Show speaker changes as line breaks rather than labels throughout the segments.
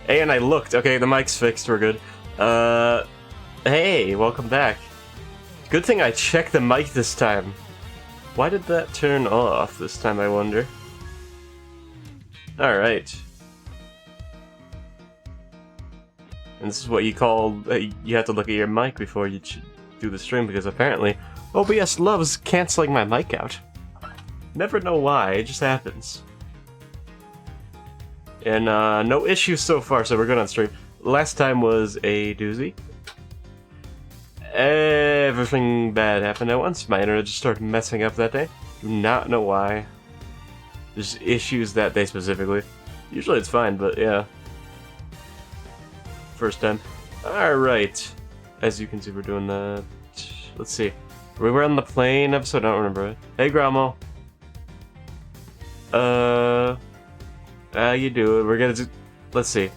And I looked. Okay, the mic's fixed. We're good. Hey, welcome back. Good thing I checked the mic this time. Why did that turn off this time, I wonder? Alright. And this is what you call... you have to look at your mic before you do the stream, because apparently OBS loves canceling my mic out. Never know why, it just happens. And no issues so far, so we're good on stream. Last time was a doozy. Everything bad happened at once. My internet just started messing up that day. Do not know why. There's issues that day specifically. Usually it's fine, but yeah. First time. Alright. As you can see, we're doing the... Let's see. We were on the plane episode, I don't remember it. Hey, Grandma. How you doing? We're gonna do... Let's see.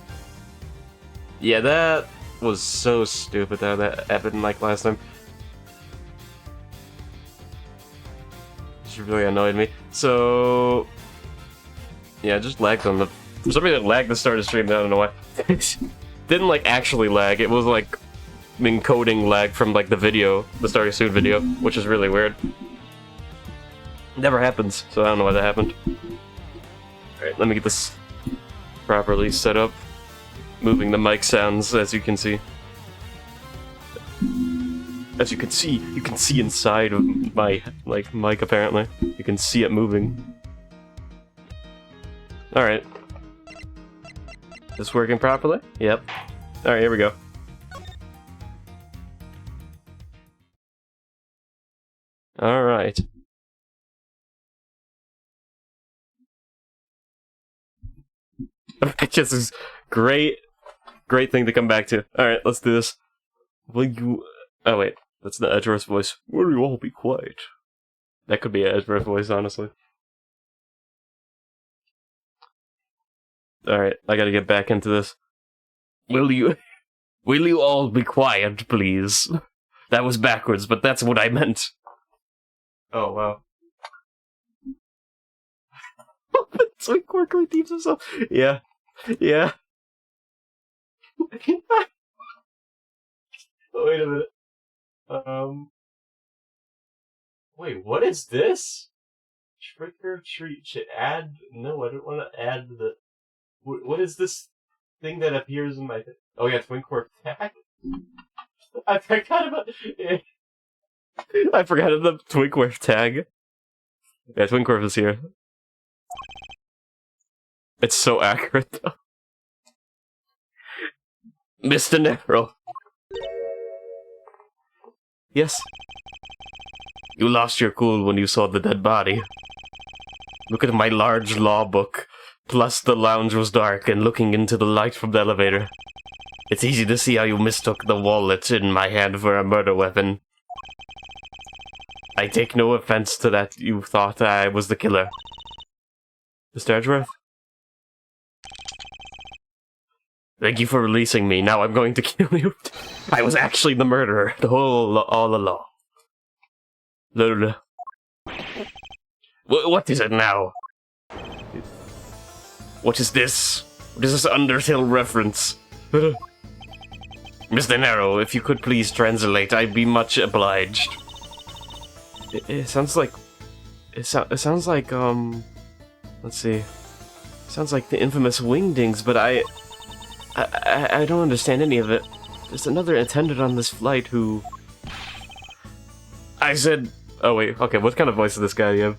Yeah, that was so stupid that happened like last time. Just really annoyed me. So... Yeah, just lagged on the... For some reason it lagged the start of the stream, I don't know why. Didn't like actually lag, it was like encoding lag from like the video, the Starting Soon video, which is really weird. Never happens, so I don't know why that happened. Alright, let me get this properly set up. Moving the mic sounds, as you can see. As you can see inside of my, like, mic apparently. You can see it moving. Alright. This working properly? Yep. Alright, here we go. Alright. This is great thing to come back to. Alright, let's do this. Will you... Oh wait, that's the Edgeworth voice. Will you all be quiet? That could be an Edgeworth voice, honestly. Alright, I gotta get back into this. Will you all be quiet, please? That was backwards, but that's what I meant. Oh, wow. Twinkworth redeems himself. Yeah. Yeah. Wait a minute. Wait, what is this? Trick or treat. Should add... No, I don't want to add the... What is this thing that appears in my... Oh yeah, Twinkworth tag? I forgot about... I forgot about the Twinkworth tag. Yeah, Twinkworth is here. It's so accurate, though. Mr. Nero. Yes? You lost your cool when you saw the dead body. Look at my large law book. Plus the lounge was dark and looking into the light from the elevator. It's easy to see how you mistook the wallet in my hand for a murder weapon. I take no offense to that you thought I was the killer. Mr. Edgeworth? Thank you for releasing me. Now I'm going to kill you. I was actually the murderer all along. Lola. What is it now? What is this? What is this Undertale reference? Mr. Nero, if you could please translate, I'd be much obliged. It sounds like... It sounds like, let's see. It sounds like the infamous Wingdings, but I don't understand any of it. There's another attendant on this flight who... I said... Oh wait, okay, what kind of voice does this guy have?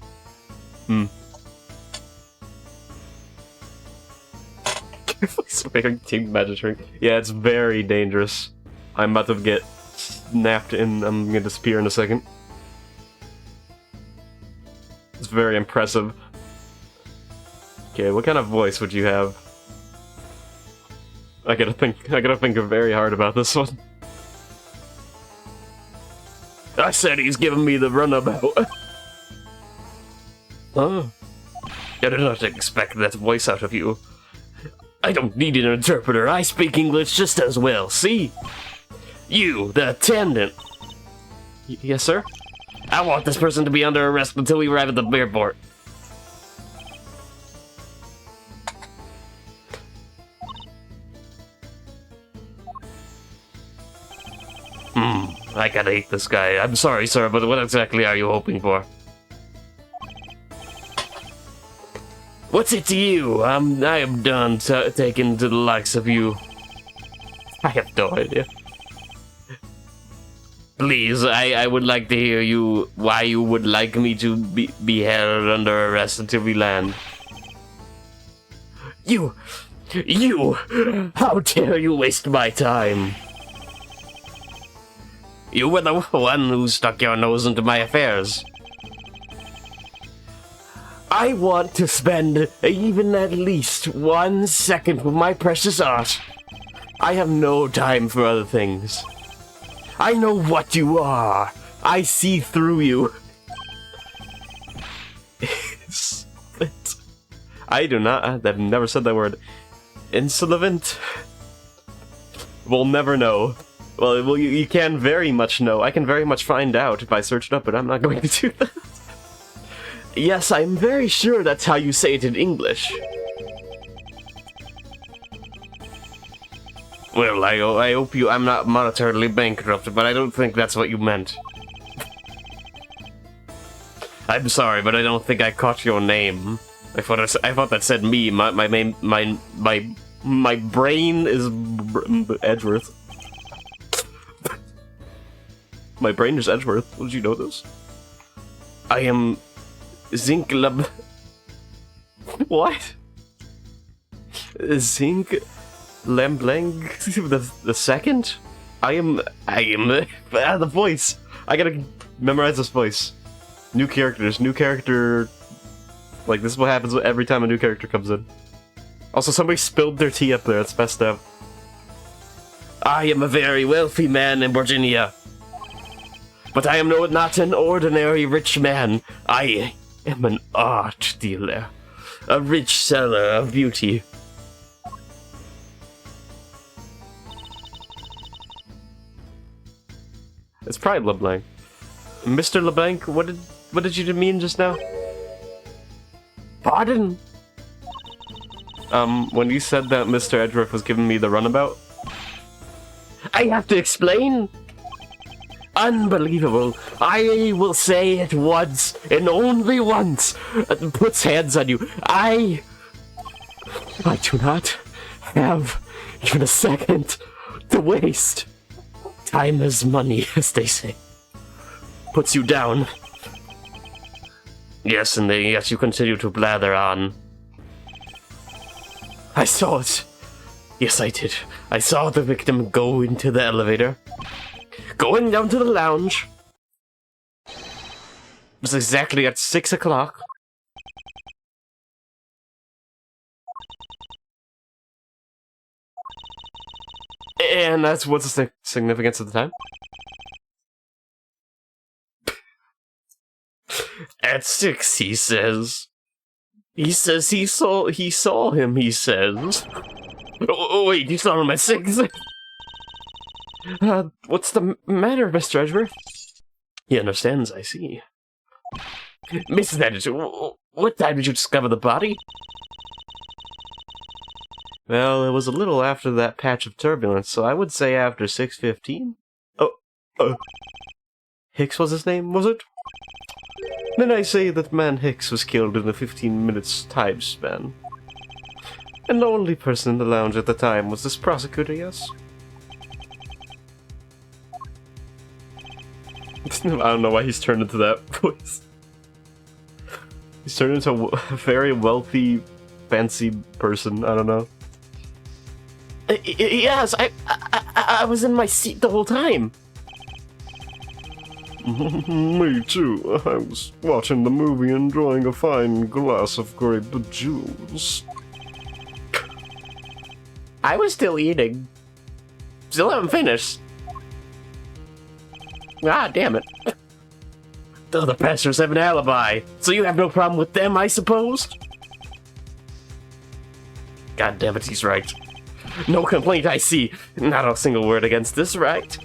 Team Magic. Yeah, it's very dangerous. I'm about to get snapped and I'm gonna disappear in a second. It's very impressive. Okay, what kind of voice would you have? I gotta think very hard about this one. I said he's giving me the runabout. Oh. I did not expect that voice out of you. I don't need an interpreter. I speak English just as well. See? You, the attendant. Yes, sir? I want this person to be under arrest until we arrive at the airport. gotta hate this guy. I'm sorry, sir, but what exactly are you hoping for? What's it to you? I am done taking to the likes of you. I have no idea. Please, I would like to hear you, why you would like me to be held under arrest until we land. You! How dare you waste my time? You were the one who stuck your nose into my affairs. I want to spend even at least 1 second with my precious art. I have no time for other things. I know what you are. I see through you. I do not. I've never said that word. Insolvent? We'll never know. Well, you can very much know. I can very much find out if I search it up, but I'm not going to do that. Yes, I'm very sure that's how you say it in English. Well, I hope I'm not monetarily bankrupt, but I don't think that's what you meant. I'm sorry, but I don't think I caught your name. I thought that said me. My brain is Edgeworth. My brain is Edgeworth. Did you know this? I am Zinklab. What? Zink Lamblang the second? I am the voice. I gotta memorize this voice. New character. Like, this is what happens every time a new character comes in. Also, somebody spilled their tea up there. It's messed up. I am a very wealthy man in Virginia. But I am not an ordinary rich man. I am an art dealer. A rich seller of beauty. It's probably LeBlanc. Mr. LeBlanc, what did you mean just now? Pardon? When you said that Mr. Edgeworth was giving me the runabout? I have to explain? Unbelievable. I will say it once, and only once. Puts hands on you. I do not have even a second to waste. Time is money, as they say. Puts you down. Yes, and yet you continue to blather on. I saw it. Yes, I did. I saw the victim go into the elevator. Going down to the lounge. It was exactly at 6 o'clock. And what's the significance of the time? At 6, he says. He says he saw him, he says. Oh wait, you saw him at 6? What's the matter, Mr. Edgeworth? He understands, I see. Mrs. Edgeworth, what time did you discover the body? Well, it was a little after that patch of turbulence, so I would say after 6:15. Oh, Hicks was his name, was it? Then I say that man Hicks was killed in the 15 minutes time span. And the only person in the lounge at the time was this prosecutor, yes? I don't know why he's turned into that voice. He's turned into a very wealthy, fancy person, I don't know. Yes, I was in my seat the whole time. Me too. I was watching the movie, enjoying a fine glass of grape juice. I was still eating. Still haven't finished. Ah, damn it. The other pastors have an alibi, so you have no problem with them, I suppose? God damn it, he's right. No complaint I see. Not a single word against this, right?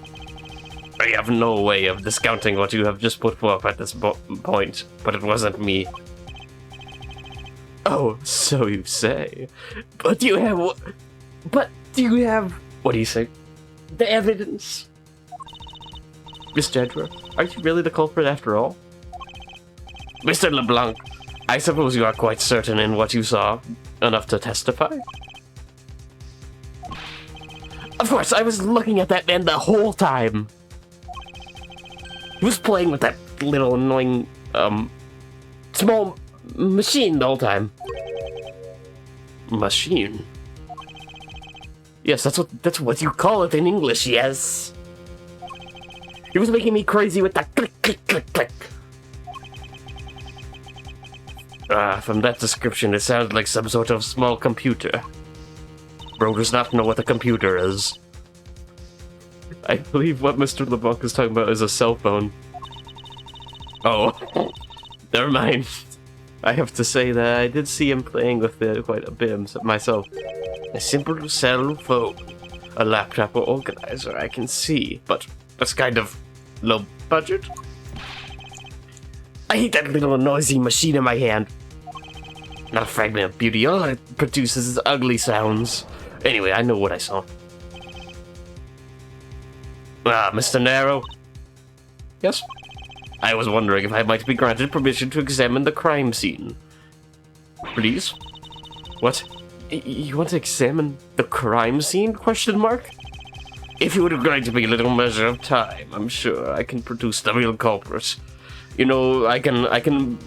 I have no way of discounting what you have just put forth at this point, but it wasn't me. Oh, so you say. But do you have... What do you say? The evidence? Mr. Edgeworth, are you really the culprit after all? Mr. LeBlanc, I suppose you are quite certain in what you saw, enough to testify? Of course, I was looking at that man the whole time. He was playing with that little annoying, small machine the whole time. Machine? Yes, that's what you call it in English, yes. He was making me crazy with that click, click, click, click. From that description, it sounds like some sort of small computer. Bro does not know what a computer is. I believe what Mr. LeBlanc is talking about is a cell phone. Oh, never mind. I have to say that I did see him playing with it quite a bit myself. A simple cell phone, a laptop or organizer, I can see, but that's kind of low budget. I hate that little noisy machine in my hand. Not a fragment of beauty, all it produces is ugly sounds. Anyway, I know what I saw. Mr. Narrow? Yes? I was wondering if I might be granted permission to examine the crime scene. Please? What? You want to examine the crime scene? Question mark? If you would grant me a little measure of time, I'm sure I can produce the real culprit. You know, I can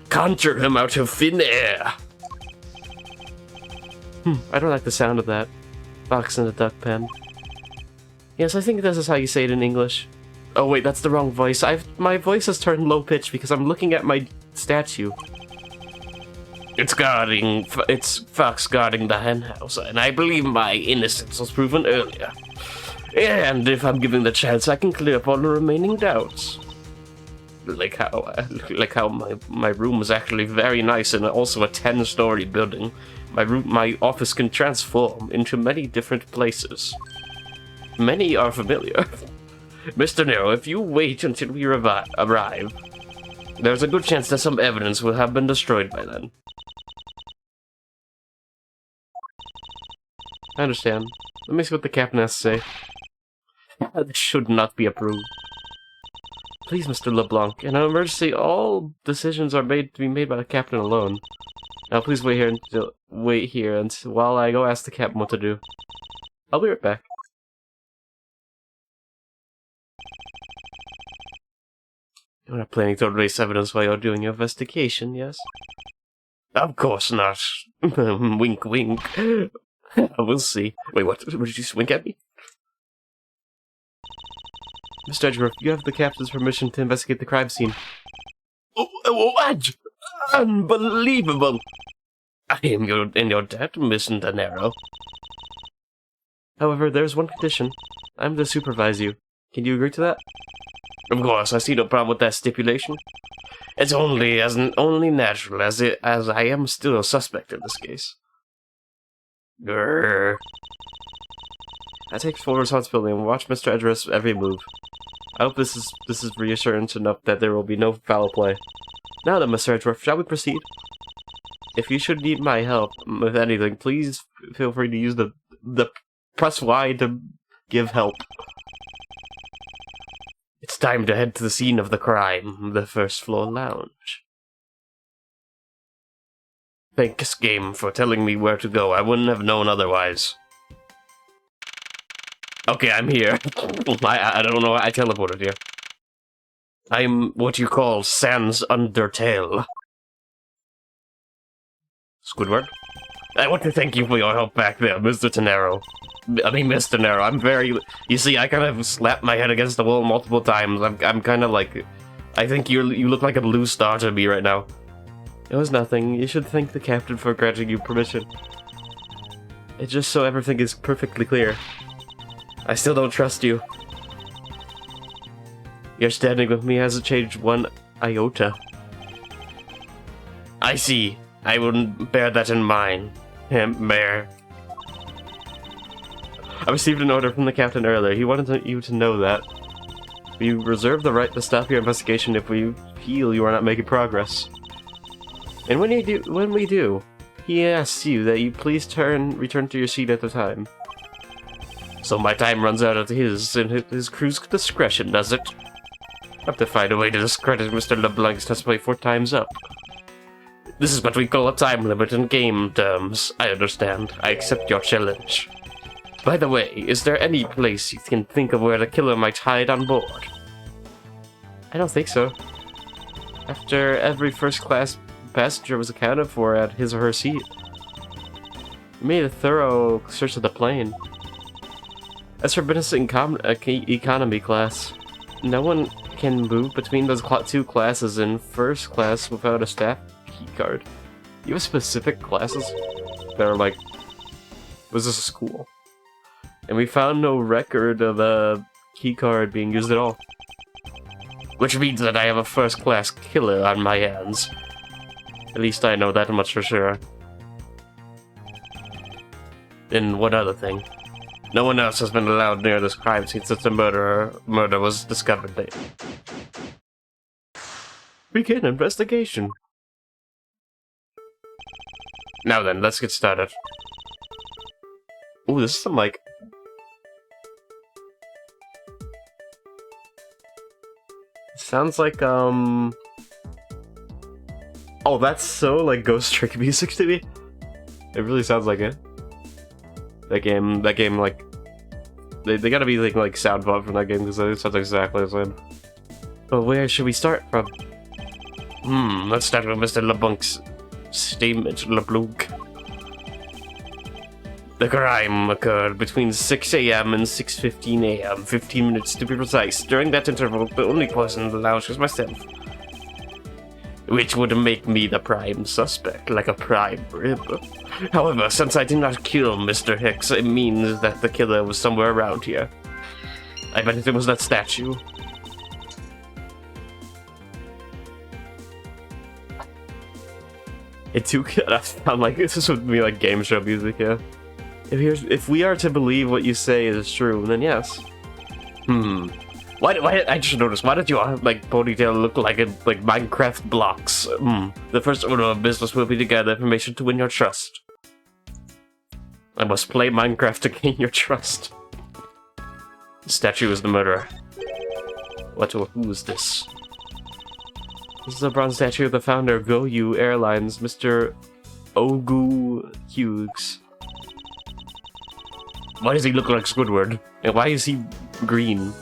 conjure him out of thin air. I don't like the sound of that. Fox in a duck pen. Yes, I think this is how you say it in English. Oh wait, that's the wrong voice. My voice has turned low-pitched because I'm looking at my statue. It's Fox guarding the henhouse, and I believe my innocence was proven earlier. And if I'm given the chance, I can clear up all the remaining doubts. Like how my room is actually very nice and also a 10-story building. My office can transform into many different places. Many are familiar. Mr. Nero, if you wait until we arrive, there's a good chance that some evidence will have been destroyed by then. I understand. Let me see what the captain has to say. This should not be approved. Please, Mr. LeBlanc, in an emergency, all decisions are to be made by the captain alone. Now, please wait here until while I go ask the captain what to do. I'll be right back. You're not planning to erase evidence while you're doing your investigation, yes? Of course not. Wink, wink. We'll see. Wait, what? Did you just wink at me? Mr. Edgeworth, you have the captain's permission to investigate the crime scene. What? Unbelievable! I am in your debt, Mr. Nero. However, there's one condition. I'm to supervise you. Can you agree to that? Of course, I see no problem with that stipulation. It's only natural as I am still a suspect in this case. Grrr. I take full responsibility and watch Mr. Edgeworth's every move. I hope this is reassurance enough that there will be no foul play. Now then, Mr. Edgeworth, shall we proceed? If you should need my help with anything, please feel free to use the press Y to give help. It's time to head to the scene of the crime, the first floor lounge. Thanks, game, for telling me where to go. I wouldn't have known otherwise. Okay, I'm here. I don't know, I teleported here. I'm what you call Sans Undertale. Squidward? I want to thank you for your help back there, Mr. Nero. Mr. Nero, I'm very... You see, I kind of slapped my head against the wall multiple times. I'm kind of like... I think you look like a loose star to me right now. It was nothing. You should thank the captain for granting you permission. It's just so everything is perfectly clear. I still don't trust you. Your standing with me hasn't changed one iota. I see. I will bear that in mind. Bear. I received an order from the captain earlier. He wanted you to know that. We reserve the right to stop your investigation if we feel you are not making progress. And when we do, he asks you that you please return to your seat at the time. So my time runs out at his crew's discretion, does it? I have to find a way to discredit Mr. LeBlanc's testimony 4 times up. This is what we call a time limit in game terms. I understand. I accept your challenge. By the way, is there any place you can think of where the killer might hide on board? I don't think so. After every first-class passenger was accounted for at his or her seat, we made a thorough search of the plane. As for business economy class, no one can move between those 2 classes in first class without a staff keycard. You have specific classes that are like, was this a school? And we found no record of a keycard being used at all. Which means that I have a first-class killer on my hands. At least I know that much for sure. And one other thing. No one else has been allowed near this crime scene since the murder was discovered there. Begin investigation. Now then, let's get started. Ooh, this is some, like... Sounds like, Oh, that's so, like, Ghost Trick music to me. It really sounds like it. That game, like... They gotta be, like sound bot from that game, because it sounds exactly the same. But where should we start from? Let's start with Mr. LeBlanc's statement, LeBlanc. The crime occurred between 6 AM and 6:15 AM, 15 minutes to be precise. During that interval, the only person in the lounge was myself. Which would make me the prime suspect, like a prime rib. However, since I did not kill Mr. Hicks, it means that the killer was somewhere around here. I bet it was that statue. It too could sound like this would be like game show music, yeah. If we are to believe what you say is true, then yes. Why I just noticed, why did your like ponytail look like Minecraft blocks? The first order of business will be to gather information to win your trust. I must play Minecraft to gain your trust. The statue is the murderer. What or who is this? This is a bronze statue of the founder of GoU Airlines, Mr. Ogu Hughes. Why does he look like Squidward? And why is he green?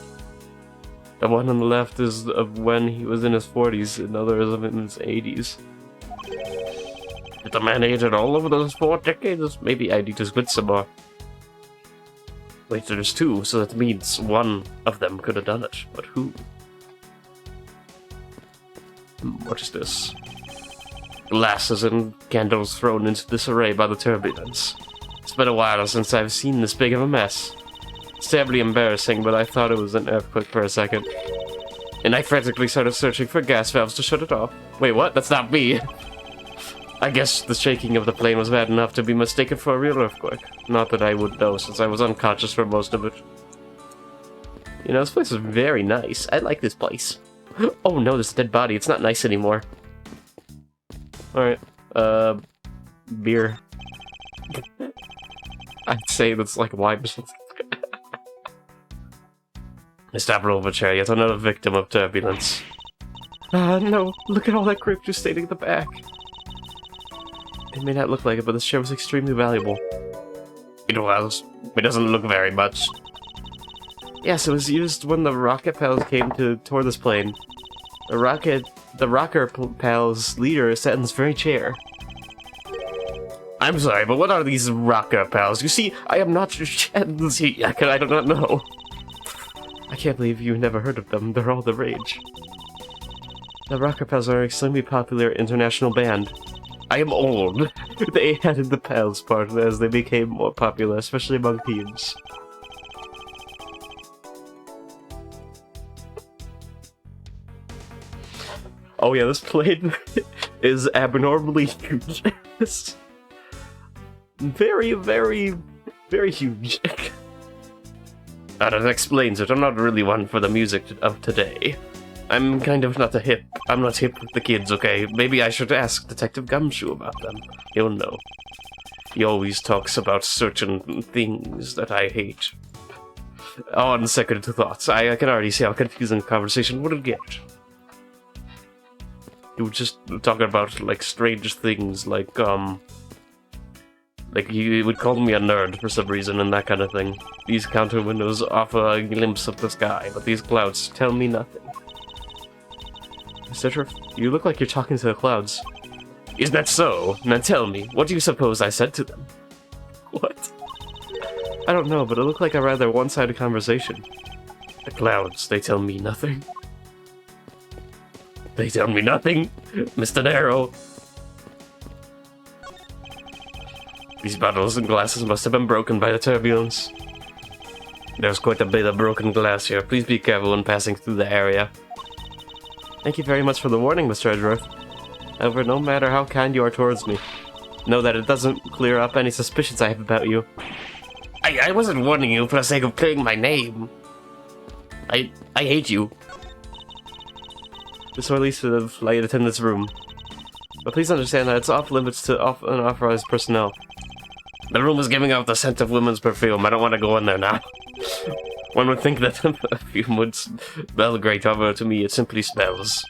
The one on the left is of when he was in his 40s, and the other is of in his 80s. Did the man age it all over those 4 decades? Maybe I need to squid some more. Wait, there's 2, so that means one of them could have done it. But who? What is this? Glasses and candles thrown into disarray by the turbulence. It's been a while since I've seen this big of a mess. It's terribly embarrassing, but I thought it was an earthquake for a second. And I frantically started searching for gas valves to shut it off. Wait, what? That's not me! I guess the shaking of the plane was bad enough to be mistaken for a real earthquake. Not that I would know, since I was unconscious for most of it. You know, this place is very nice. I like this place. Oh no, this dead body. It's not nice anymore. Alright. Beer. I'd say that's like wine or something. I stop over chair, yet another victim of turbulence. No, look at all that grip just staying at the back. It may not look like it, but this chair was extremely valuable. It was. It doesn't look very much. Yes, it was used when the Rocket Pals came to tour this plane. The Rocker Pals leader sat in this very chair. I'm sorry, but what are these Rocker Pals? You see, I am not Gen Z. I do not know. I can't believe you never heard of them. They're all the rage. The Rocker Pals are an extremely popular international band. I am old. They added the Pals part as they became more popular, especially among teens. Oh yeah, this plane is abnormally huge. Very, very, very huge. That explains it. I'm not really one for the music of today. I'm kind of not hip with the kids, okay? Maybe I should ask Detective Gumshoe about them. He'll know. He always talks about certain things that I hate. On second thoughts, I can already see how confusing the conversation would get. You were just talking about, like, strange things, like, you would call me a nerd for some reason and that kind of thing. These counter windows offer a glimpse of the sky, but these clouds tell me nothing. Etc. You look like you're talking to the clouds. Is that so? Now tell me, what do you suppose I said to them? What? I don't know, but it looked like a rather one-sided conversation. The clouds, they tell me nothing. They tell me nothing, Mr. Darrow. These bottles and glasses must have been broken by the turbulence. There's quite a bit of broken glass here. Please be careful when passing through the area. Thank you very much for the warning, Mr. Edgeworth. However, no matter how kind you are towards me, know that it doesn't clear up any suspicions I have about you. I wasn't warning you for the sake of clearing my name. I hate you. This will lead to the flight attendant's room. But please understand that it's off limits to unauthorized personnel. The room is giving off the scent of women's perfume. I don't want to go in there now. One would think that the perfume would smell great, however, to me it simply smells.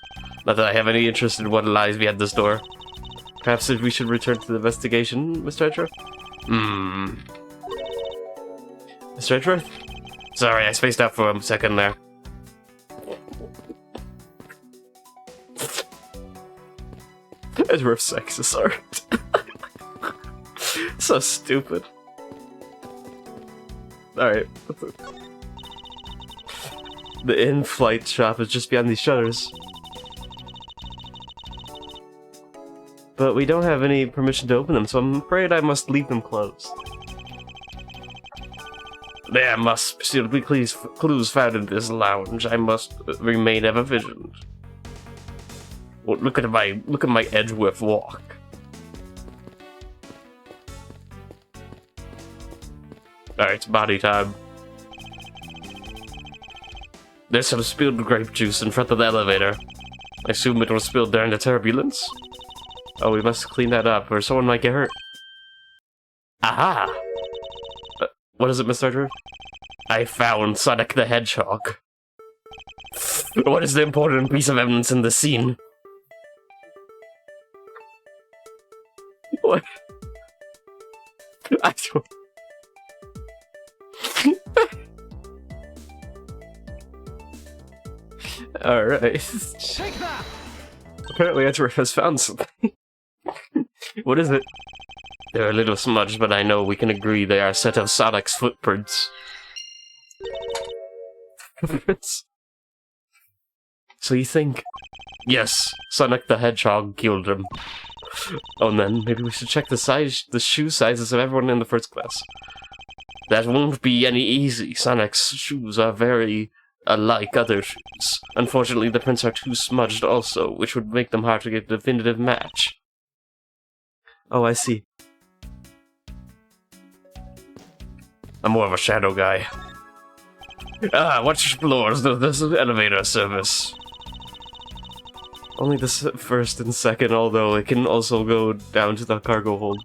Not that I have any interest in what lies behind this door. Perhaps if we should return to the investigation, Mr. Edgeworth? Mr. Edgeworth? Sorry, I spaced out for a second there. Edgeworth's sexist art. So stupid. Alright. The in-flight shop is just beyond these shutters. But we don't have any permission to open them, so I'm afraid I must leave them closed. There must still be clues found in this lounge. I must remain ever vigilant. Well, look at my Edgeworth walk. Alright, it's body time. There's some spilled grape juice in front of the elevator. I assume it was spilled during the turbulence. Oh, we must clean that up, or someone might get hurt. Aha! What is it, Mr. Edgeworth? I found Sonic the Hedgehog. What is the important piece of evidence in the scene? What? I don't... Alright. Apparently Edgeworth has found something. What is it? They're a little smudged, but I know we can agree they are a set of Sonic's footprints. Footprints? So you think... Yes, Sonic the Hedgehog killed him. Oh, and then maybe we should check the shoe sizes of everyone in the first class. That won't be any easy. Sonic's shoes are very unlike other shoes. Unfortunately, the prints are too smudged also, which would make them hard to get a definitive match. Oh, I see. I'm more of a shadow guy. Which floors does this elevator service? Only the first and second, although it can also go down to the cargo hold.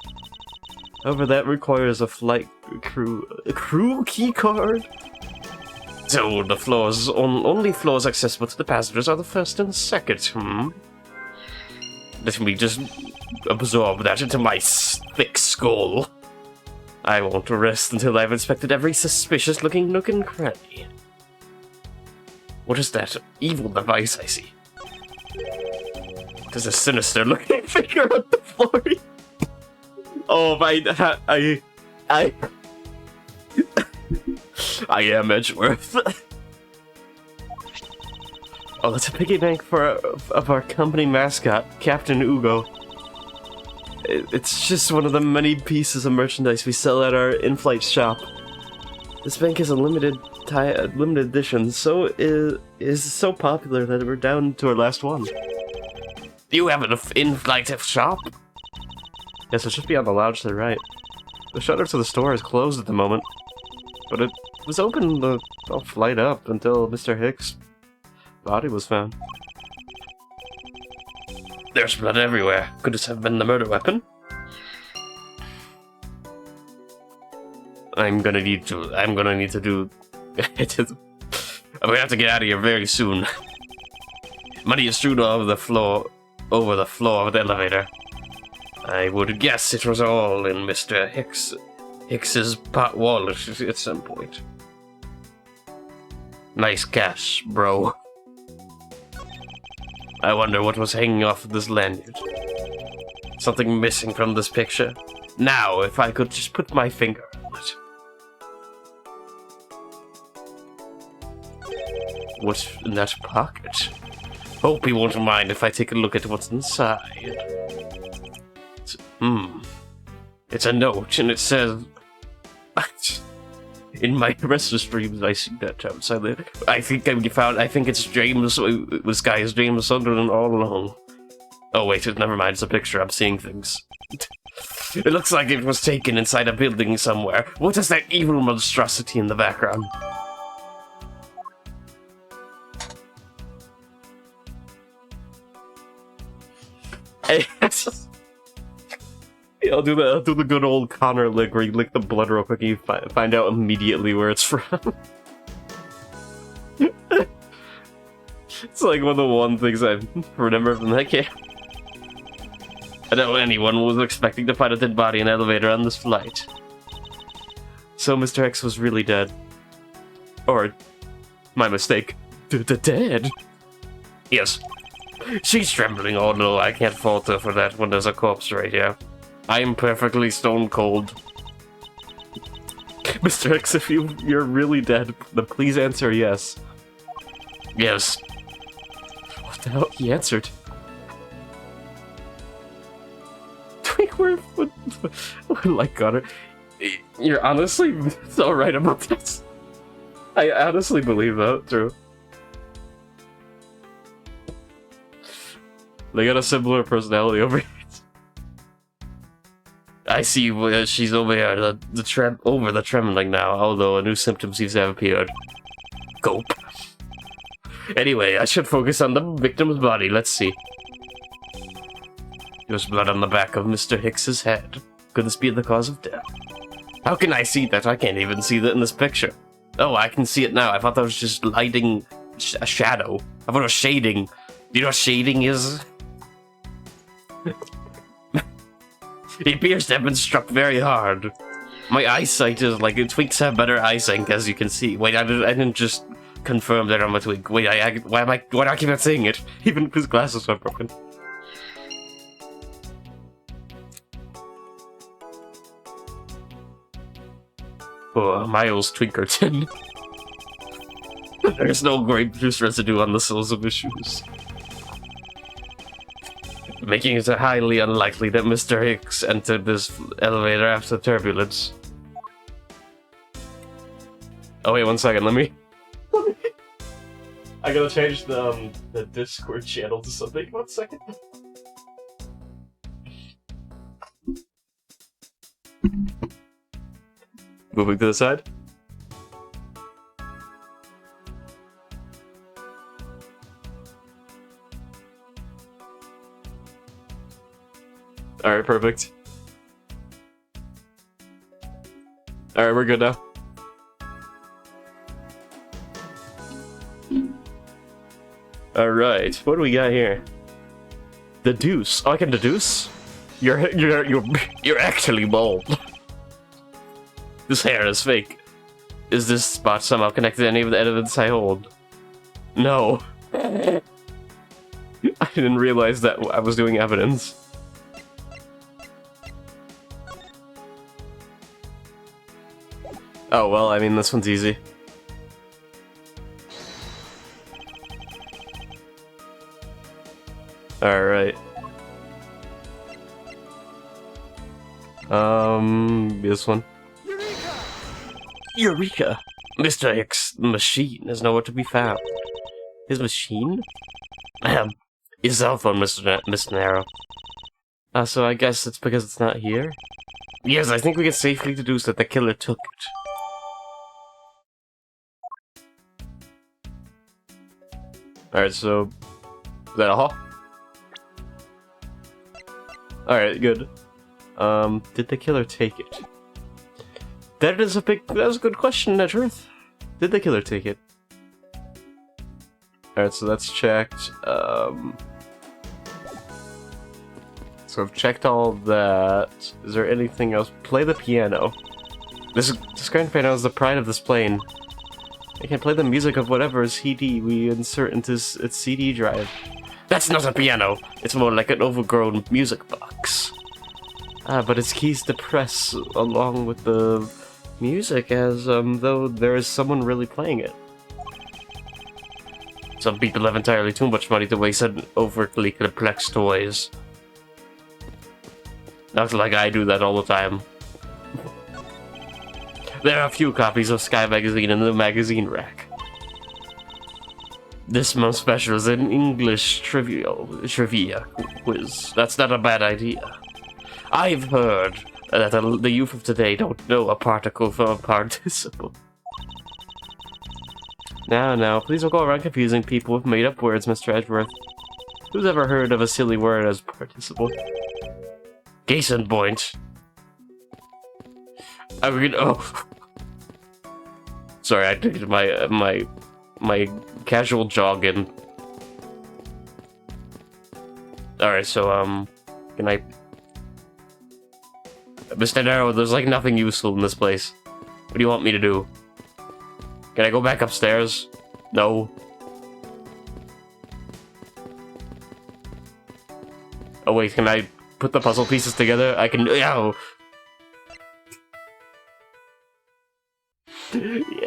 However, that requires a flight crew key card. So the floors, only floors accessible to the passengers are the first and second. Let me just absorb that into my thick skull. I won't rest until I've inspected every suspicious-looking nook and cranny. What is that evil device I see? There's a sinister-looking figure on the floor. Oh my! I am Edgeworth. Oh, that's a piggy bank of our company mascot, Captain Ugo. It's just one of the many pieces of merchandise we sell at our in-flight shop. This bank is a limited edition, so is so popular that we're down to our last one. Do you have an in-flight shop? Yes, it should be on the lounge to the right. The shutter to the store is closed at the moment, but it was open the flight up until Mr. Hicks' body was found. There's blood everywhere. Could this have been the murder weapon? I'm gonna need to do I'm gonna have to get out of here very soon. Money is strewn over the floor of the elevator. I would guess it was all in Mr. Hicks's pot wallet at some point. Nice cash, bro. I wonder what was hanging off of this lanyard. Something missing from this picture. Now, if I could just put my finger on it. What's in that pocket? Hope he won't mind if I take a look at what's inside. It's a note, and it says... In my restless dreams, I see that outside. I think it's James. This guy is James Sunderland all along. Oh wait, never mind. It's a picture. I'm seeing things. It looks like it was taken inside a building somewhere. What is that evil monstrosity in the background? Hey, yeah, I'll do the good old Connor lick where you lick the blood real quick and you find out immediately where it's from. It's like one of the one things I remember from that game. I don't know anyone was expecting to find a dead body in an elevator on this flight. So Mr. X was really dead. Or, my mistake, dead? Yes. She's trembling. Oh no, I can't fault her for that when there's a corpse right here. I am perfectly stone cold. Mr. X, if you're really dead, then please answer yes. Yes. What the hell? He answered. Twinkworth would like Connor. You're honestly so right about this. I honestly believe that, true. They got a similar personality over here. I see she's over here, the trembling now, although a new symptom seems to have appeared. Cope. Anyway, I should focus on the victim's body. Let's see. There's blood on the back of Mr. Hicks's head. Could this be the cause of death? How can I see that? I can't even see that in this picture. Oh, I can see it now. I thought that was just lighting a shadow. I thought it was shading. Do you know what shading is? He appears to have been struck very hard. My eyesight is like... Twinks have better eyesight, as you can see. Wait, I didn't just confirm that I'm a twink. Wait, why do I keep on saying it? Even if his glasses are broken. Oh, Miles Twinkerton. There's no grape juice residue on the soles of his shoes. Making it highly unlikely that Mr. Hicks entered this elevator after turbulence. Oh wait, 1 second, let me... I gotta change the Discord channel to something, 1 second. Moving to the side. Alright, perfect. Alright, we're good now. Alright, what do we got here? Deduce. Oh, I can deduce? You're actually bald. This hair is fake. Is this spot somehow connected to any of the evidence I hold? No. I didn't realize that I was doing evidence. Oh, well, I mean, this one's easy. Alright. This one. Eureka! Mr. Hicks' machine is nowhere to be found. His machine? His cell phone, Mr. Narrow. So I guess it's because it's not here? Yes, I think we can safely deduce that the killer took it. Alright, so... is that all? Alright, good. Did the killer take it? That was a good question, Edgeworth. Did the killer take it? Alright, so that's checked. So I've checked all that. Is there anything else? Play the piano. This grand piano is the pride of this plane. It can play the music of whatever CD we insert into its CD drive. That's not a piano! It's more like an overgrown music box. But its keys to press along with the music as though there is someone really playing it. Some people have entirely too much money to waste on overtly complex toys. Not like I do that all the time. There are a few copies of Sky Magazine in the magazine rack. This month's special is an English trivia quiz. That's not a bad idea. I've heard that the youth of today don't know a particle from a participle. Now, please don't go around confusing people with made-up words, Mr. Edgeworth. Who's ever heard of a silly word as participle? Case in point. I mean, oh. Sorry, I did my casual jogging. Alright, so, can I... Mr. Darrow, there's like nothing useful in this place. What do you want me to do? Can I go back upstairs? No. Oh wait, can I put the puzzle pieces together? I can... Yow!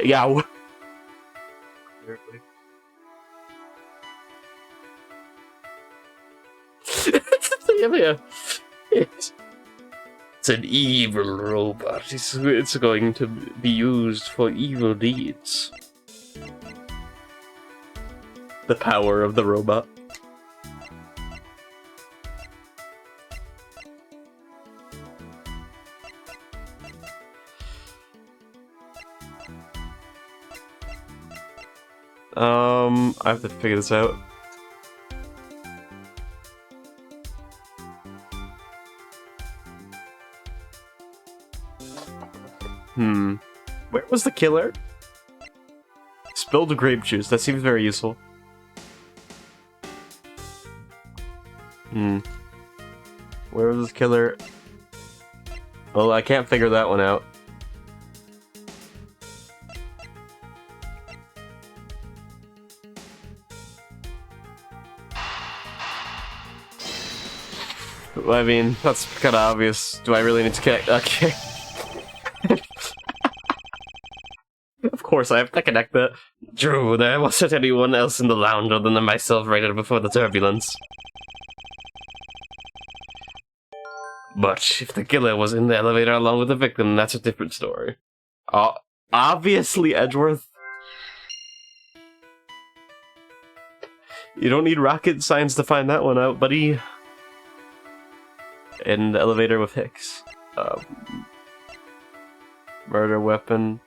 Yow! Yeah. It's an evil robot. It's going to be used for evil deeds. The power of the robot. I have to figure this out. Where was the killer? Spilled grape juice. That seems very useful. Where was this killer? Well, I can't figure that one out. Well, I mean, that's kind of obvious. Do I really need to connect? Okay. Of course, I have to connect that. Drew, there wasn't anyone else in the lounge other than myself right before the turbulence. But if the killer was in the elevator along with the victim, that's a different story. Obviously, Edgeworth. You don't need rocket science to find that one out, buddy. In the elevator with Hicks. Murder weapon.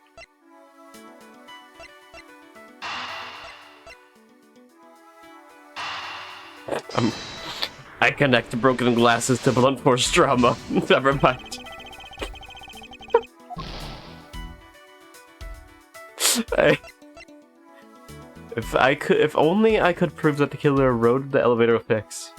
I connect broken glasses to blunt force trauma. Never mind. If only I could prove that the killer rode the elevator with Hicks.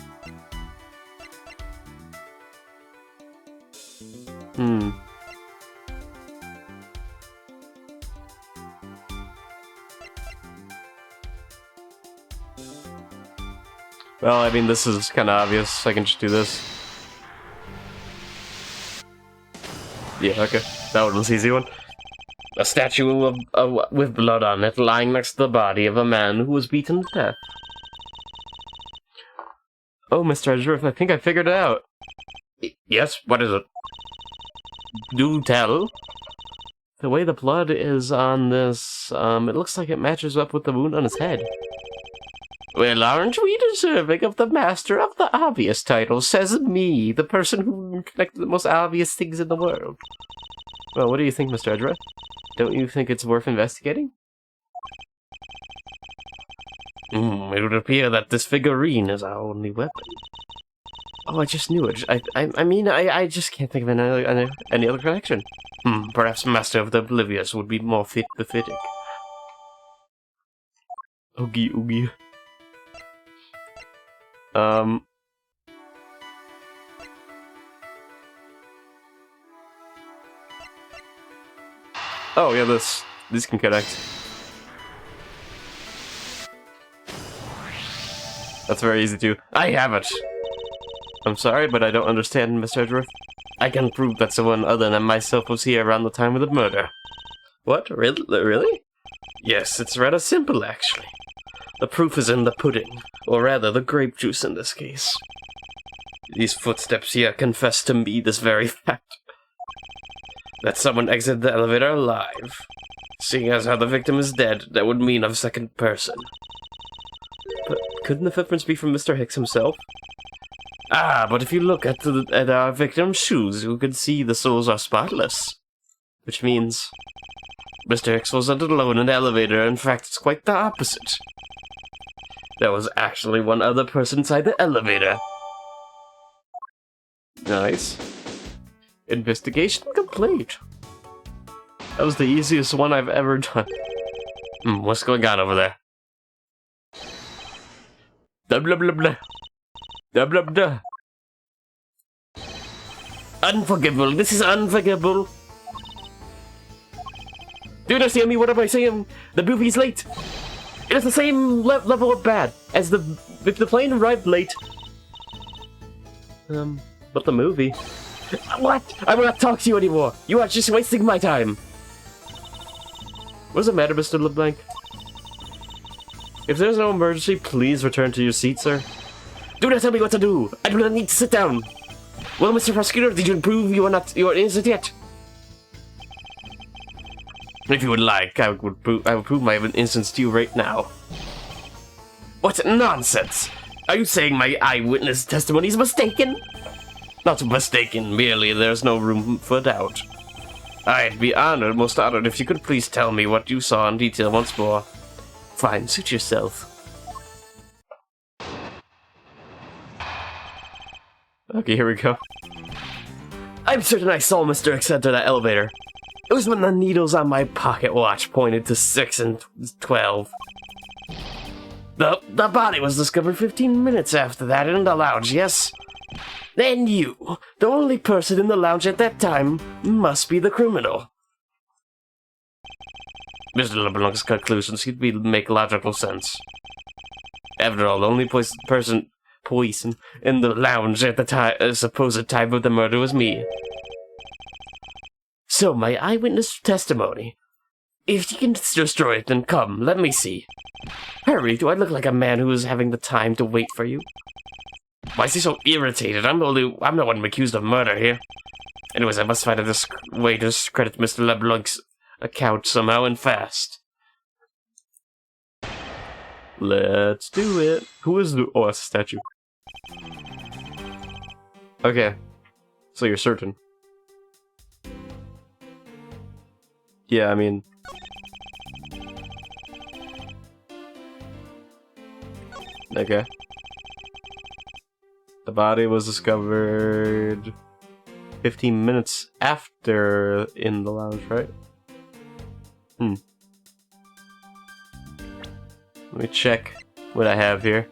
Well, I mean, this is kind of obvious. I can just do this. Yeah, okay. That one was an easy one. A statue with blood on it lying next to the body of a man who was beaten to death. Oh, Mr. Edgeworth, I think I figured it out. Yes? What is it? Do tell. The way the blood is on this, it looks like it matches up with the wound on his head. Well, aren't we deserving of the master of the obvious title, says me, the person who connected the most obvious things in the world? Well, what do you think, Mr. Edgeworth? Don't you think it's worth investigating? It would appear that this figurine is our only weapon. Oh, I just knew it. I mean, I just can't think of any other connection. Perhaps Master of the Oblivious would be more befitting. Oogie oogie. Oh yeah, this can connect. That's very easy too. I have it! I'm sorry, but I don't understand, Mr. Edgeworth. I can prove that someone other than myself was here around the time of the murder. What? Really? Yes, it's rather simple, actually. The proof is in the pudding, or rather the grape juice in this case. These footsteps here confess to me this very fact. That someone exited the elevator alive. Seeing as how the victim is dead, that would mean a second person. But couldn't the footprints be from Mr. Hicks himself? Ah, but if you look at our victim's shoes, you can see the soles are spotless. Which means Mr. Hicks wasn't alone in the elevator. In fact, it's quite the opposite. There was actually one other person inside the elevator. Nice. Investigation complete. That was the easiest one I've ever done. What's going on over there? Blah blah blah blah. Blah blah blah. Unforgivable. This is unforgivable. Do you understand me? What am I saying? The movie's late. It is the same level of bad as if the plane arrived late. But the movie. What? I will not talk to you anymore. You are just wasting my time. What does it matter, Mr. LeBlanc? If there's no emergency, please return to your seat, sir. Do not tell me what to do. I do not need to sit down. Well, Mr. Prosecutor, did you prove you are innocent yet? If you would like, I would prove my innocence to you right now. What nonsense! Are you saying my eyewitness testimony is mistaken? Not mistaken, merely there's no room for doubt. I'd be honored, most honored, if you could please tell me what you saw in detail once more. Fine, suit yourself. Okay, here we go. I'm certain I saw Mr. X enter that elevator. It was when the needles on my pocket watch pointed to 6 and 12. The body was discovered 15 minutes after that in the lounge, yes? Then you, the only person in the lounge at that time, must be the criminal. Mr. LeBlanc's conclusions could make logical sense. After all, the only person in the lounge at the supposed time of the murder was me. So, my eyewitness testimony. If you can destroy it, then come, let me see. Hurry, do I look like a man who is having the time to wait for you? Why is he so irritated? I'm the one accused of murder here. Anyways, I must find a way to discredit Mr. LeBlanc's account somehow and fast. Let's do it. Who is the... Oh, that's a statue. Okay. So you're certain. Yeah, I mean... Okay. The body was discovered 15 minutes after in the lounge, right? Let me check what I have here.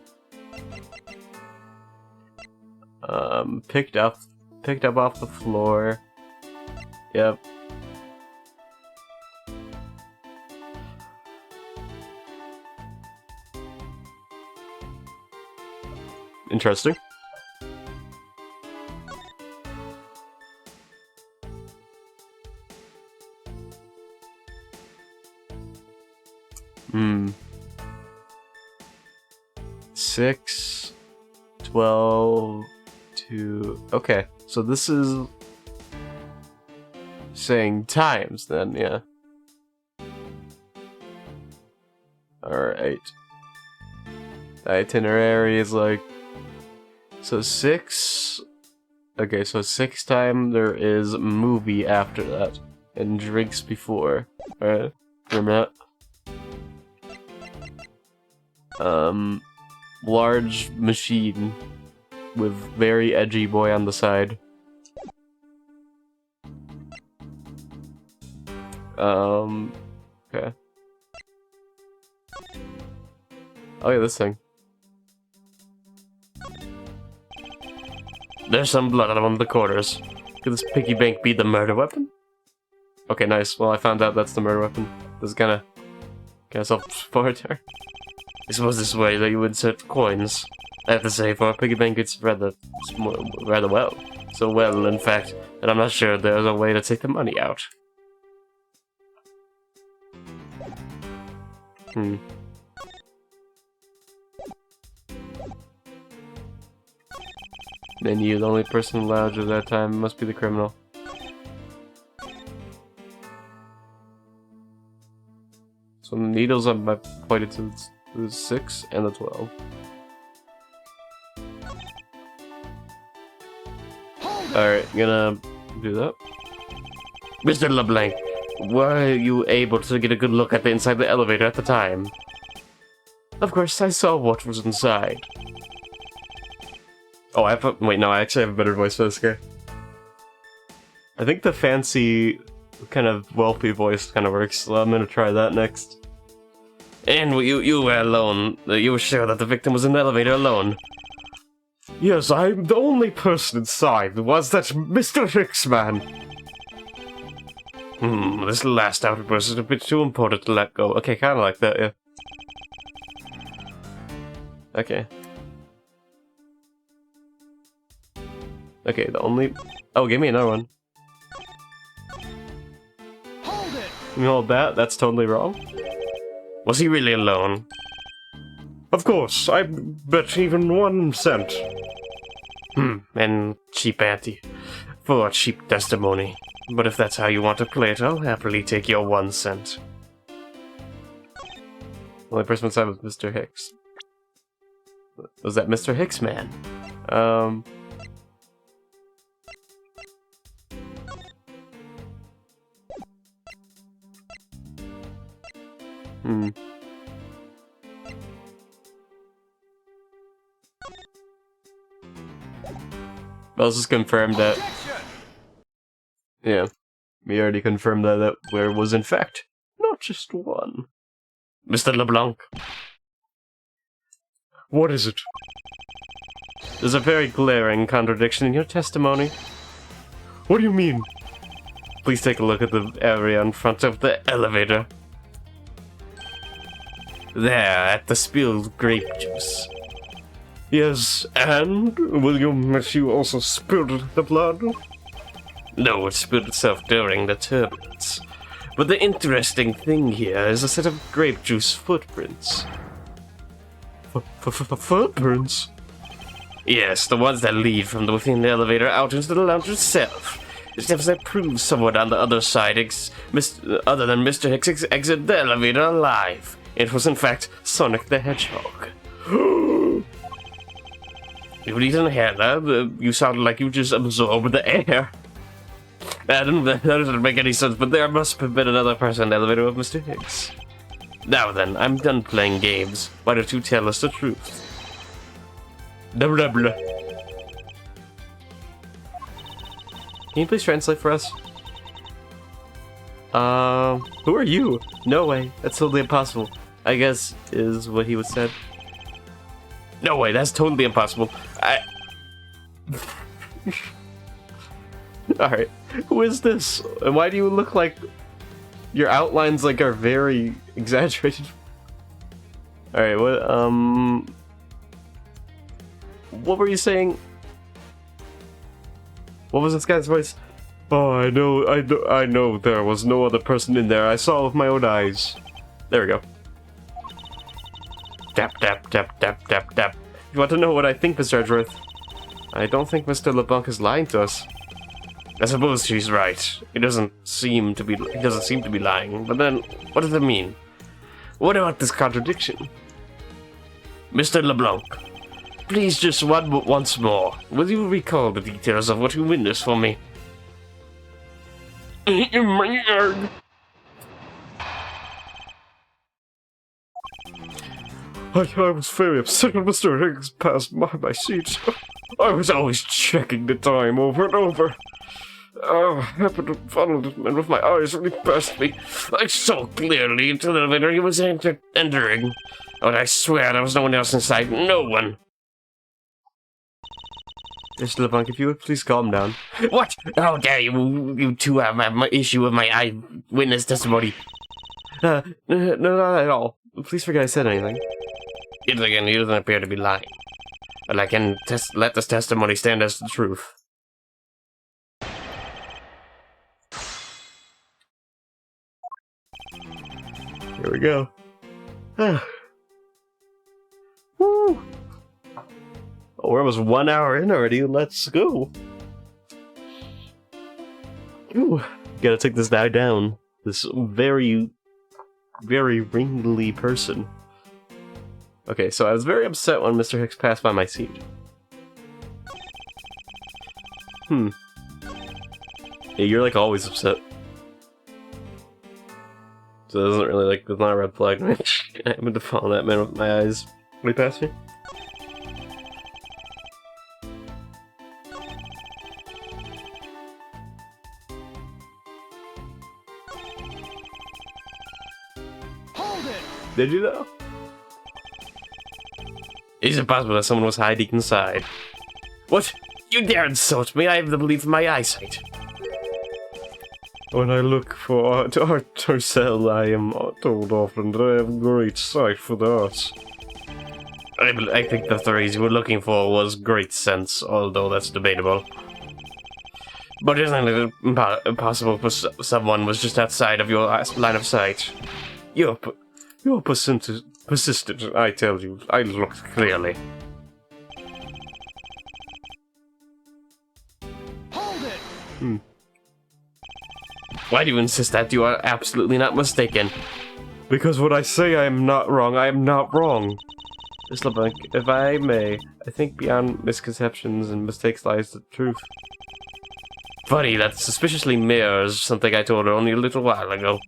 Picked up off the floor. Yep. Interesting. Hmm. 6, 12, 2... Okay, so this is saying times then, yeah. Alright. The itinerary is like... So 6... Okay, so 6 times there is movie after that. And drinks before. Alright, remember that? Large machine with very edgy boy on the side. Okay. Oh yeah, this thing. There's some blood on one of the corners. Could this piggy bank be the murder weapon? Okay, nice. Well, I found out that's the murder weapon. This is kinda self-explanatory. I suppose this is where that you insert coins. I have to say, for a piggy bank, it's rather well. So well, in fact, that I'm not sure there's a way to take the money out. Then you, the only person allowed at that time, must be the criminal. So the needles I pointed to the 6 and the 12. Alright, gonna do that. Mr. LeBlanc, were you able to get a good look at the inside the elevator at the time? Of course, I saw what was inside. Oh, wait, no, I actually have a better voice for this guy. I think the fancy, kind of wealthy voice kind of works, so I'm gonna try that next. And you were alone. You were sure that the victim was in the elevator alone. Yes, I'm the only person inside. Was that Mr. Hicks man? This last outburst is a bit too important to let go. Okay, kinda like that, yeah. Okay. Okay, the only... Oh, give me another one.
Hold it!
You hold that? That's totally wrong. Was he really alone? Of course, I bet even 1 cent. And cheap ante. For a cheap testimony. But if that's how you want to play it, I'll happily take your 1 cent. Only person inside was Mr. Hicks. Was that Mr. Hicks man? Let's just confirm that. Yeah, we already confirmed that there was in fact not just one. Mr. LeBlanc. What is it? There's a very glaring contradiction in your testimony. What do you mean? Please take a look at the area in front of the elevator. There, at the spilled grape juice. Yes, and will you also spilled the blood? No, it spilled itself during the turbulence. But the interesting thing here is a set of grape juice footprints. Footprints? Yes, the ones that lead from within the elevator out into the lounge itself. It definitely proves someone on the other side, other than Mr. Hicks, exited the elevator alive. It was in fact Sonic the Hedgehog. You didn't hear that? You sounded like you just absorbed the air. That doesn't make any sense, but there must have been another person in the elevator with Mr. Hicks. Now then, I'm done playing games. Why don't you tell us the truth? Blah blah blah. Can you please translate for us? Who are you? No way, that's totally impossible. I guess is what he would said. No way, that's totally impossible. Alright, who is this? And why do you look like your outlines are very exaggerated? Alright, what were you saying? What was this guy's voice? Oh, I know there was no other person in there. I saw with my own eyes. There we go. Tap, tap, tap, tap, tap, tap. You want to know what I think, Mr. Edgeworth? I don't think Mr. LeBlanc is lying to us. I suppose she's right. He doesn't seem to be lying. But then, what does it mean? What about this contradiction? Mr. LeBlanc, please just once more. Will you recall the details of what you witnessed for me? I was very upset when Mr. Higgs passed by my seat. I was always checking the time over and over. Oh, I happened to follow this man with my eyes when he passed me. I saw clearly into the elevator he was entering. But I swear there was no one else inside. No one. Mr. LeBlanc, if you would please calm down. What? How dare you? You two have my issue with my eyewitness testimony. No, not at all. Please forget I said anything. Yet again, he doesn't appear to be lying. But I can let this testimony stand as the truth. Here we go. Woo! Oh, we're almost 1 hour in already. Let's go. Ooh, gotta take this guy down. This very, very ringly person. Okay, so I was very upset when Mr. Hicks passed by my seat. Yeah, you're like always upset. So it doesn't really like, it's not a red flag. I happened to follow that man with my eyes when he passed me.
Hold it!
Did you though? Is it possible that someone was hiding inside? What? You dare insult me? I have the belief in my eyesight. When I look for art to sell, I am told often that I have great sight for the arts. I think the phrase you were looking for was great sense, although that's debatable. But isn't it impossible for someone was just outside of your line of sight? You're persistent, I tell you. I looked clearly.
Hold it!
Why do you insist that you are absolutely not mistaken? Because when I say I am not wrong, I am not wrong. Miss LeBlanc, if I may, I think beyond misconceptions and mistakes lies the truth. Funny, that suspiciously mirrors something I told her only a little while ago.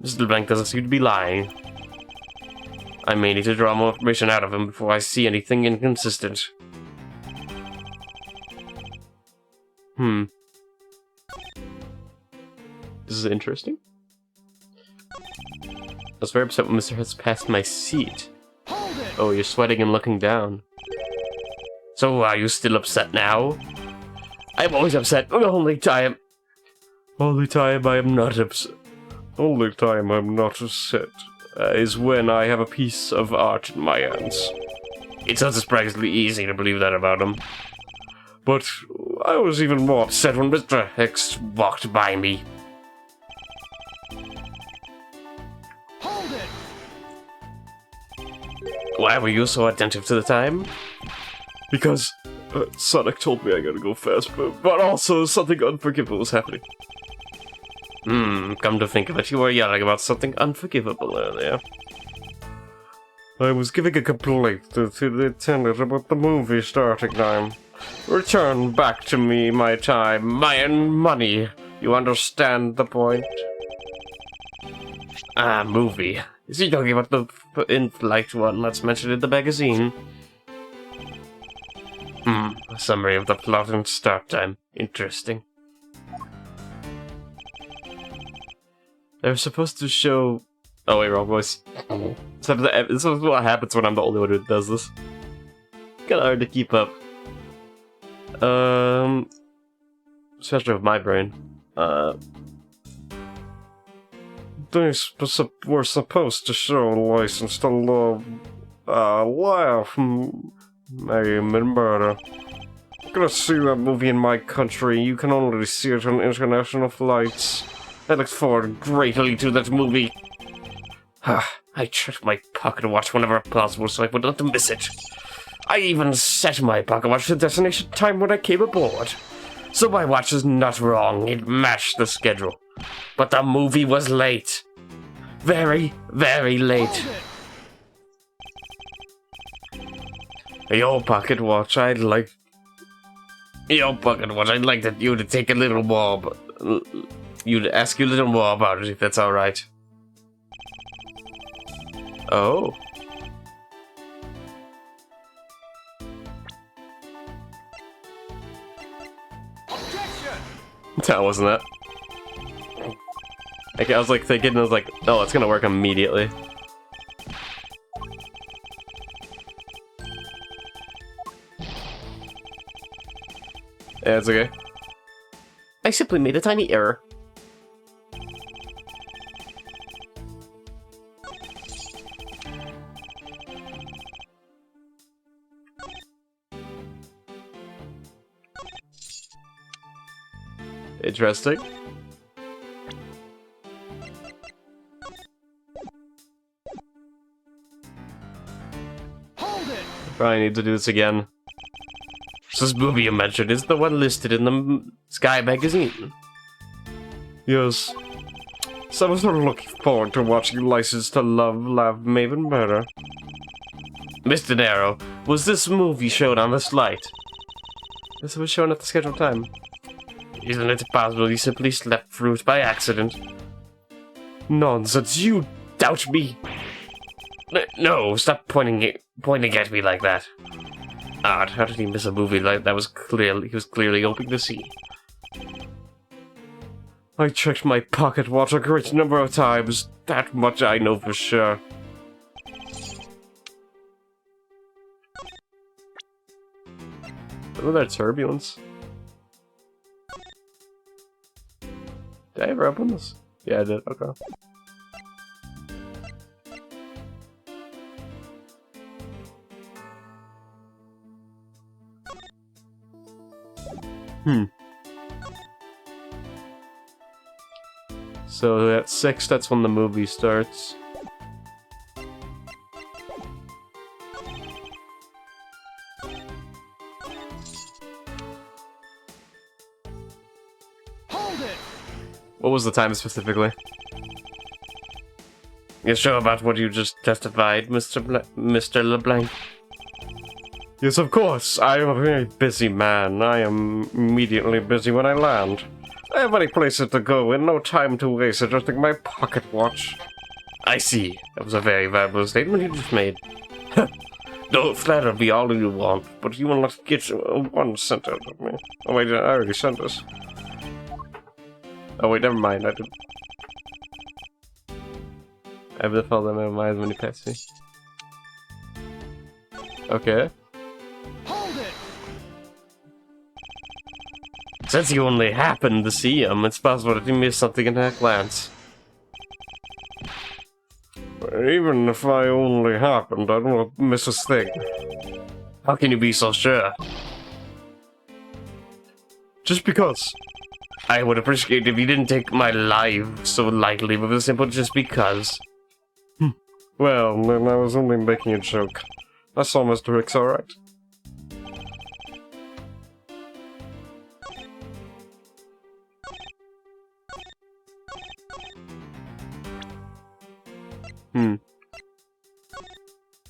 Mr. LeBlanc doesn't seem to be lying. I may need to draw more information out of him before I see anything inconsistent. This is interesting. I was very upset when Mr. Hurst passed my seat.
Hold it!
Oh, you're sweating and looking down. So are you still upset now? I'm always upset. Only time I am not upset. Only time I'm not upset is when I have a piece of art in my hands. It's not surprisingly easy to believe that about him. But I was even more upset when Mr. Hicks walked by me.
Hold it!
Why were you so attentive to the time? Because Sonic told me I gotta go fast, but also something unforgivable was happening. Come to think of it, you were yelling about something unforgivable earlier. I was giving a complaint to the attendant about the movie starting time. Return back to me my time, my money. You understand the point? Movie. Is he talking about the in-flight one that's mentioned in the magazine? A summary of the plot and start time. Interesting. They were supposed to show... Oh wait, wrong voice. This is what happens when I'm the only one who does this. Kinda hard to keep up. Especially with my brain. They were supposed to show License to Love, Laugh, Mayhem and Murder. I'm gonna see that movie in my country. You can only see it on international flights. I look forward greatly to that movie. I checked my pocket watch whenever possible so I would not miss it. I even set my pocket watch to destination time when I came aboard. So my watch is not wrong, it matched the schedule. But the movie was late. Very, very late. Your pocket watch, I'd like you to take a little more, but you'd ask you a little more about it if that's alright. Oh.
Objection!
That wasn't it. Like, I was like thinking, I was like, oh, it's gonna work immediately. Yeah, it's okay. I simply made a tiny error. Interesting.
Hold it!
Probably need to do this again. This movie you mentioned is the one listed in the Sky magazine. Yes. So I was sort of looking forward to watching License to Love Maven Murder. Mr. Darrow, was this movie shown on this light? Yes, it was shown at the scheduled time. Isn't it possible you simply slept through it by accident? Nonsense, you doubt me! No, stop pointing at me like that. Odd, how did he miss a movie like that he was clearly hoping to see? I checked my pocket watch a great number of times. That much I know for sure. Look at that turbulence. Did I ever open this? Yeah, I did. Okay. So at 6, that's when the movie starts.
Hold it!
What was the time specifically? You sure about what you just testified, Mr. LeBlanc? Yes, of course. I am a very busy man. I am immediately busy when I land. I have many places to go and no time to waste adjusting my pocket watch. I see. That was a very valuable statement you just made. Don't flatter me all you want, but you will not get 1 cent out of me. Oh wait, I already sent this. Oh wait, never mind. I did. I have the felt that my mind when you pass me. Okay.
Hold it!
Since you only happened to see him, it's possible that you missed something in that glance. Even if I only happened, I don't miss a thing. How can you be so sure? Just because. I would appreciate if you didn't take my life so lightly, but it's simple just because. Well, then I was only making a joke. I saw Mr. Hicks alright.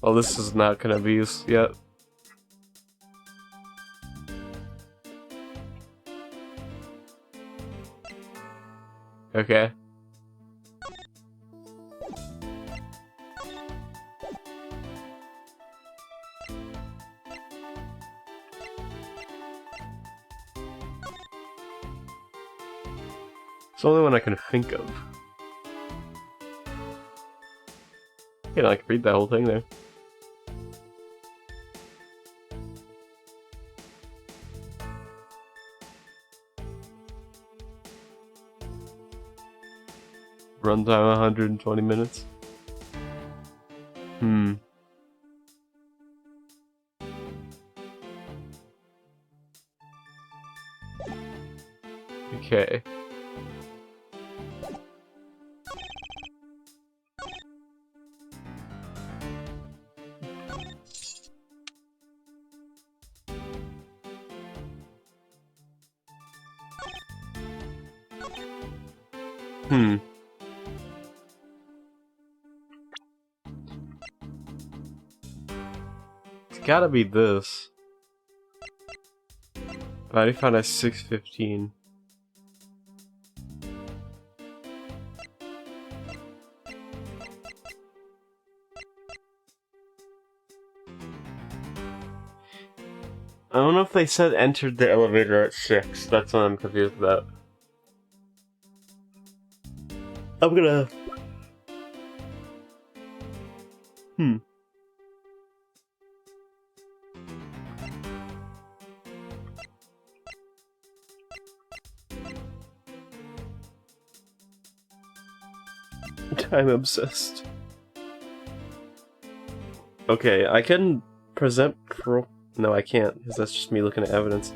Well, this is not gonna be used yet. Okay. It's the only one I can think of. Yeah, I can read that whole thing there. Runtime 120 minutes. Okay. It's gotta be this. But I already found at 6:15. I don't know if they said entered the elevator at 6. That's what I'm confused about. I'm gonna... Time obsessed. Okay, I can present No, I can't, because that's just me looking at evidence.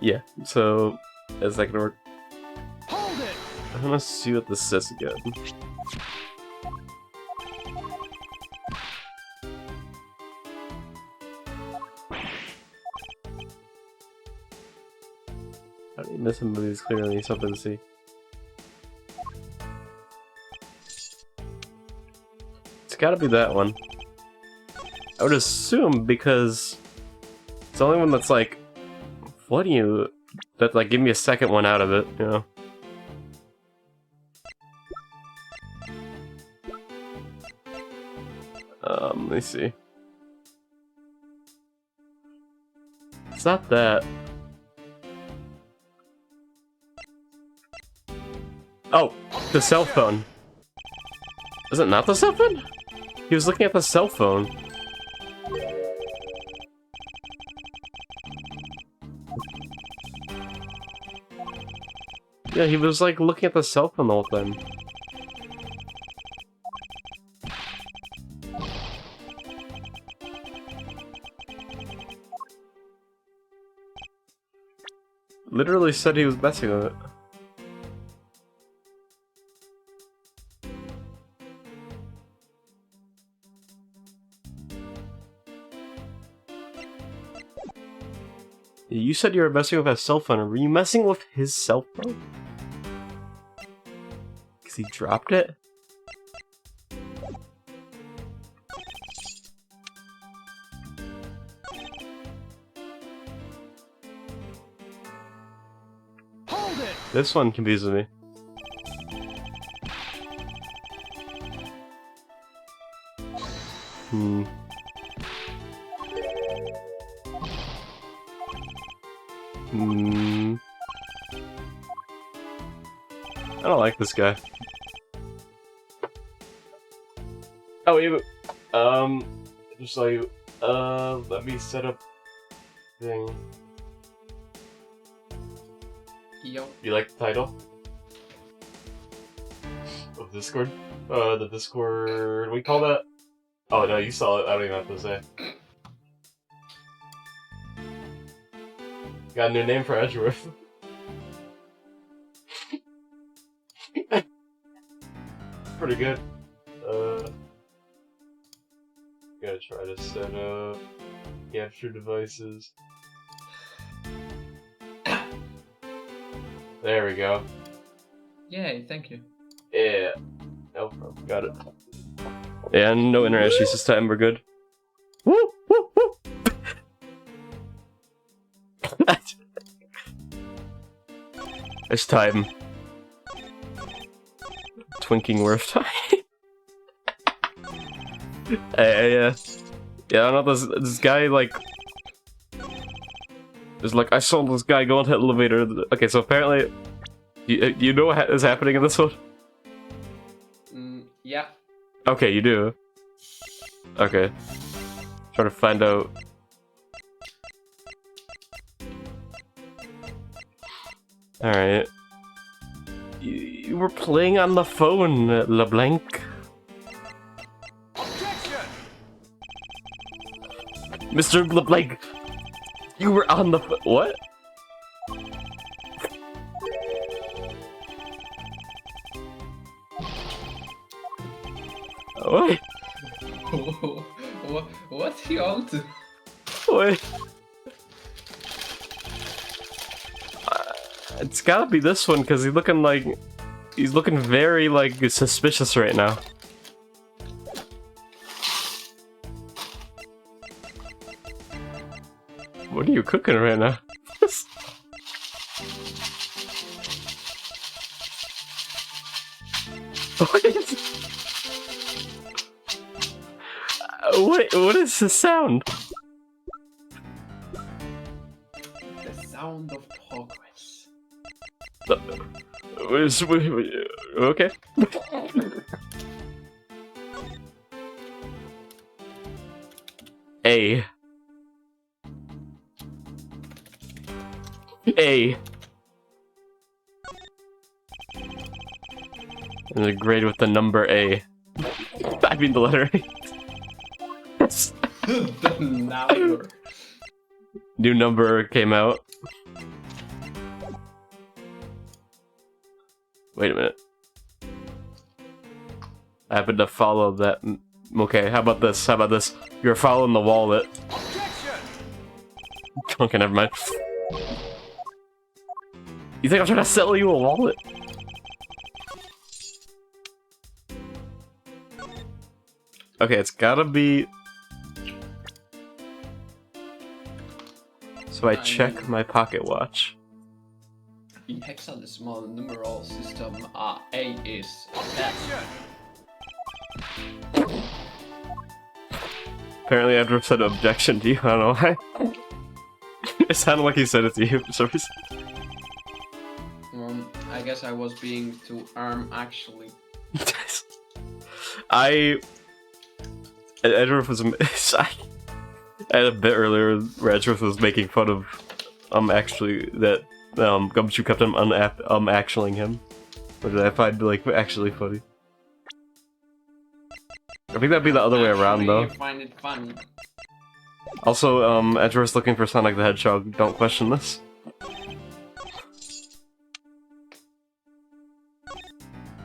Yeah, so... Is that gonna work?
Hold it!
I'm gonna see what this says again. How do you miss a movie that's clearly something to see? It's gotta be that one. I would assume because it's the only one that's like, what do you... That like give me a second one out of it, you know? Let me see. It's not that. Oh, the cell phone. Is it not the cell phone? He was looking at the cell phone. Yeah, he was like looking at the cell phone the whole time. Literally said he was messing with it. You said you were messing with his cell phone. Were you messing with his cell phone? Because he dropped it?
Hold it!
This one confuses me. I don't like this guy. Oh, wait, just like, let me set up thing.
Yo.
You like the title? Of Discord? The Discord, we call that? Oh no, you saw it, I don't even have to say. Got a new name for Edgeworth. Pretty good. Gotta try to set up capture devices. There we go.
Yay, thank you.
Yeah. No problem. Got it. Yeah, no internet issues this time, we're good. Woo! Woo! Woo! It's time. Twinkworth time. Yeah, I don't know, this guy, like... is like, I saw this guy go into the elevator. Okay, so apparently... You know what is happening in this one?
Yeah.
Okay, you do. Okay. Trying to find out... Alright. You were playing on the phone, LeBlanc.
Objection!
Mr. LeBlanc, you were on the what? What?
What's he on to?
Wait. It's gotta be this one, because he's looking very, like, suspicious right now. What are you cooking right now? What is the sound?
The sound of progress.
Okay. A. A. And a grade with the number A. I mean the letter A.
The number.
New number came out. Wait a minute. I happen to follow that. Okay, how about this? How about this? You're following the wallet. Okay, never mind. You think I'm trying to sell you a wallet? Okay, it's gotta be... So I check my pocket watch.
In hexadecimal numeral system, A is attached.
Apparently Edgeworth said objection to you, I don't know why. It sounded like he said it to you for some reason.
I guess I was being too actually.
Edgeworth was... I had a bit earlier where Edgeworth was making fun of, actually, that, Gumshoe kept him actuallying him. Which I find, like, actually funny. I think that'd be the other way around, though.
You find it funny.
Also, Edgeworth's looking for Sonic the Hedgehog. Don't question this.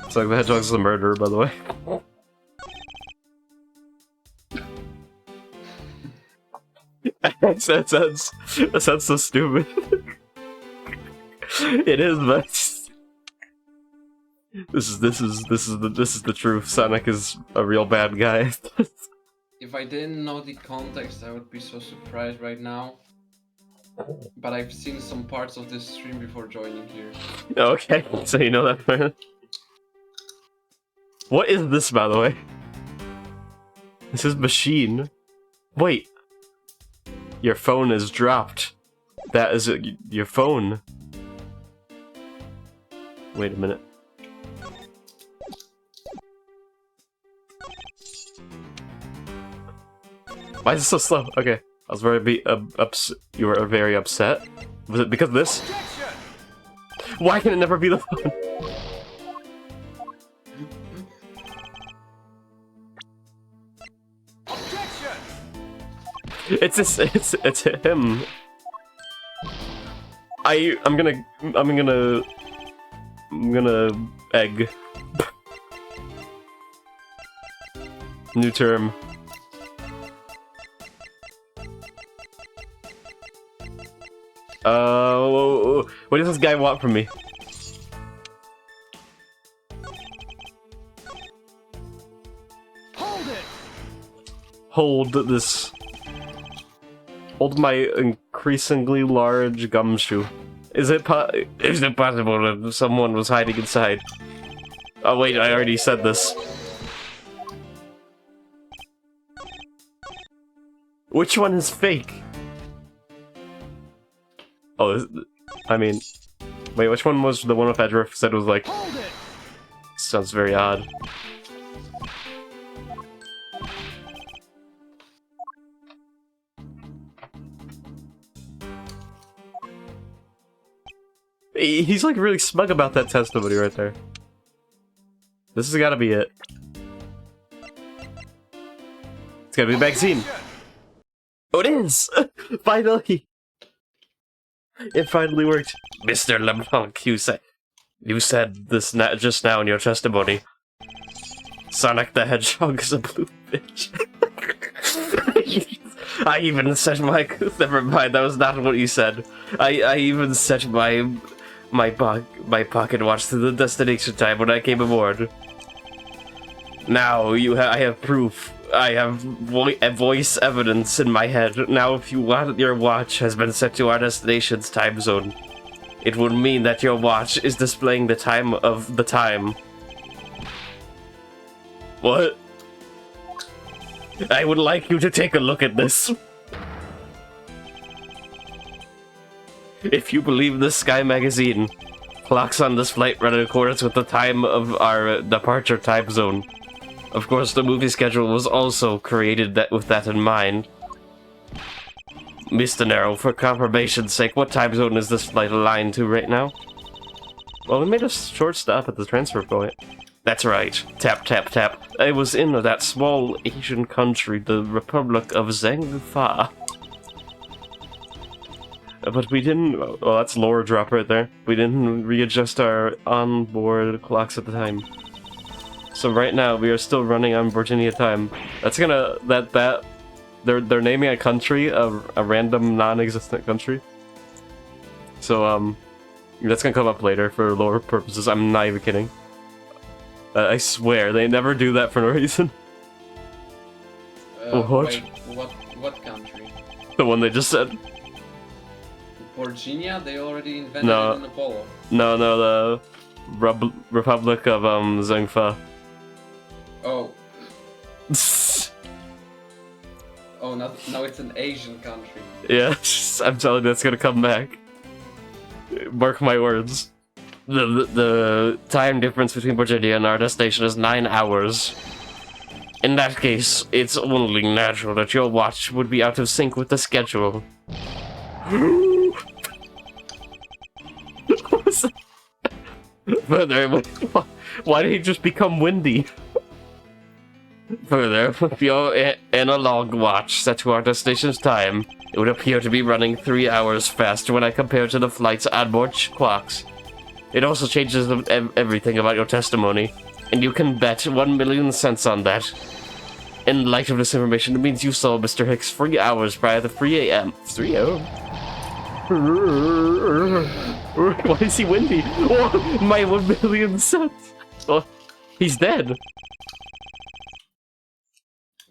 Sonic the Hedgehog's the murderer, by the way. That sounds so stupid. It is, but this is the truth. Sonic is a real bad guy.
If I didn't know the context, I would be so surprised right now. But I've seen some parts of this stream before joining here.
Okay, so you know that. What is this, by the way? This is machine. Wait. Your phone is dropped. That is your phone. Wait a minute. Why is it so slow? Okay, I was very you were very upset. Was it because of this? Why can it never be the phone? It's him. I'm gonna egg. New term. What does this guy want from me?
Hold it.
Hold this. Hold my increasingly large gumshoe. Is it possible that someone was hiding inside? Oh wait, I already said this. Which one is fake? Oh, I mean... Wait, which one was the one with Edgeworth said was like...
Hold it.
Sounds very odd. He's like really smug about that testimony right there. This has gotta be it. It's gotta be the magazine. Oh, it is! Finally! It finally worked. Mr. LeBlanc, you said this just now in your testimony. Sonic the Hedgehog is a blue bitch. I even set my... Never mind, that was not what you said. I even set my pocket watch to the destination time when I came aboard. Now I have proof. I have voice evidence in my head. Now if your watch has been set to our destination's time zone, it would mean that your watch is displaying the time of the time. What? I would like you to take a look at this. If you believe this Sky magazine, Clocks on this flight run in accordance with the time of our departure time zone. Of course, the movie schedule was also created with that in mind. Mr. Narrow, for confirmation's sake, what time zone is this flight aligned to right now? Well, we made a short stop at the transfer point. That's right. Tap, tap, tap. I was in that small Asian country, the Republic of Zhengfa. But we didn't... Well, that's lore drop right there. We didn't readjust our onboard clocks at the time. So right now, we are still running on Virginia time. That's gonna... They're naming a country a random non-existent country. So, that's gonna come up later for lore purposes. I'm not even kidding. I swear, they never do that for no reason. What?
Wait, what country?
The one they just said.
Virginia? They already invented it in Apollo.
No, the Republic of Zhengfa.
Oh. Oh, now it's an Asian country.
Yeah, I'm telling you, that's gonna come back. Mark my words. The time difference between Virginia and our destination is 9 hours. In that case, it's only natural that your watch would be out of sync with the schedule. Further, why did he just become windy? Further, with your analog watch set to our destination's time, it would appear to be running 3 hours faster when I compare to the flight's onboard clocks. It also changes everything about your testimony, and you can bet 1,000,000 cents on that. In light of this information, it means you saw Mr. Hicks 3 hours prior to 3 a.m. 3 a.m.? Why is he windy? Oh, my 1,000,000 cents! Oh, he's dead!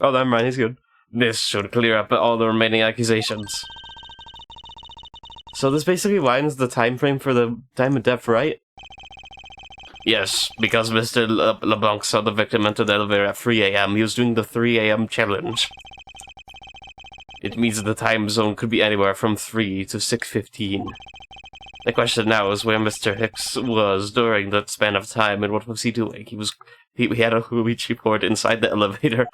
Oh, never mind, he's good. This should clear up all the remaining accusations. So this basically lines the time frame for the time of death, right? Yes, because Mr. LeBlanc saw the victim enter the elevator at 3 a.m. He was doing the 3 a.m. challenge. It means the time zone could be anywhere from 3 to 6:15. The question now is where Mr. Hicks was during that span of time and what was he doing? He had a Ouija board inside the elevator.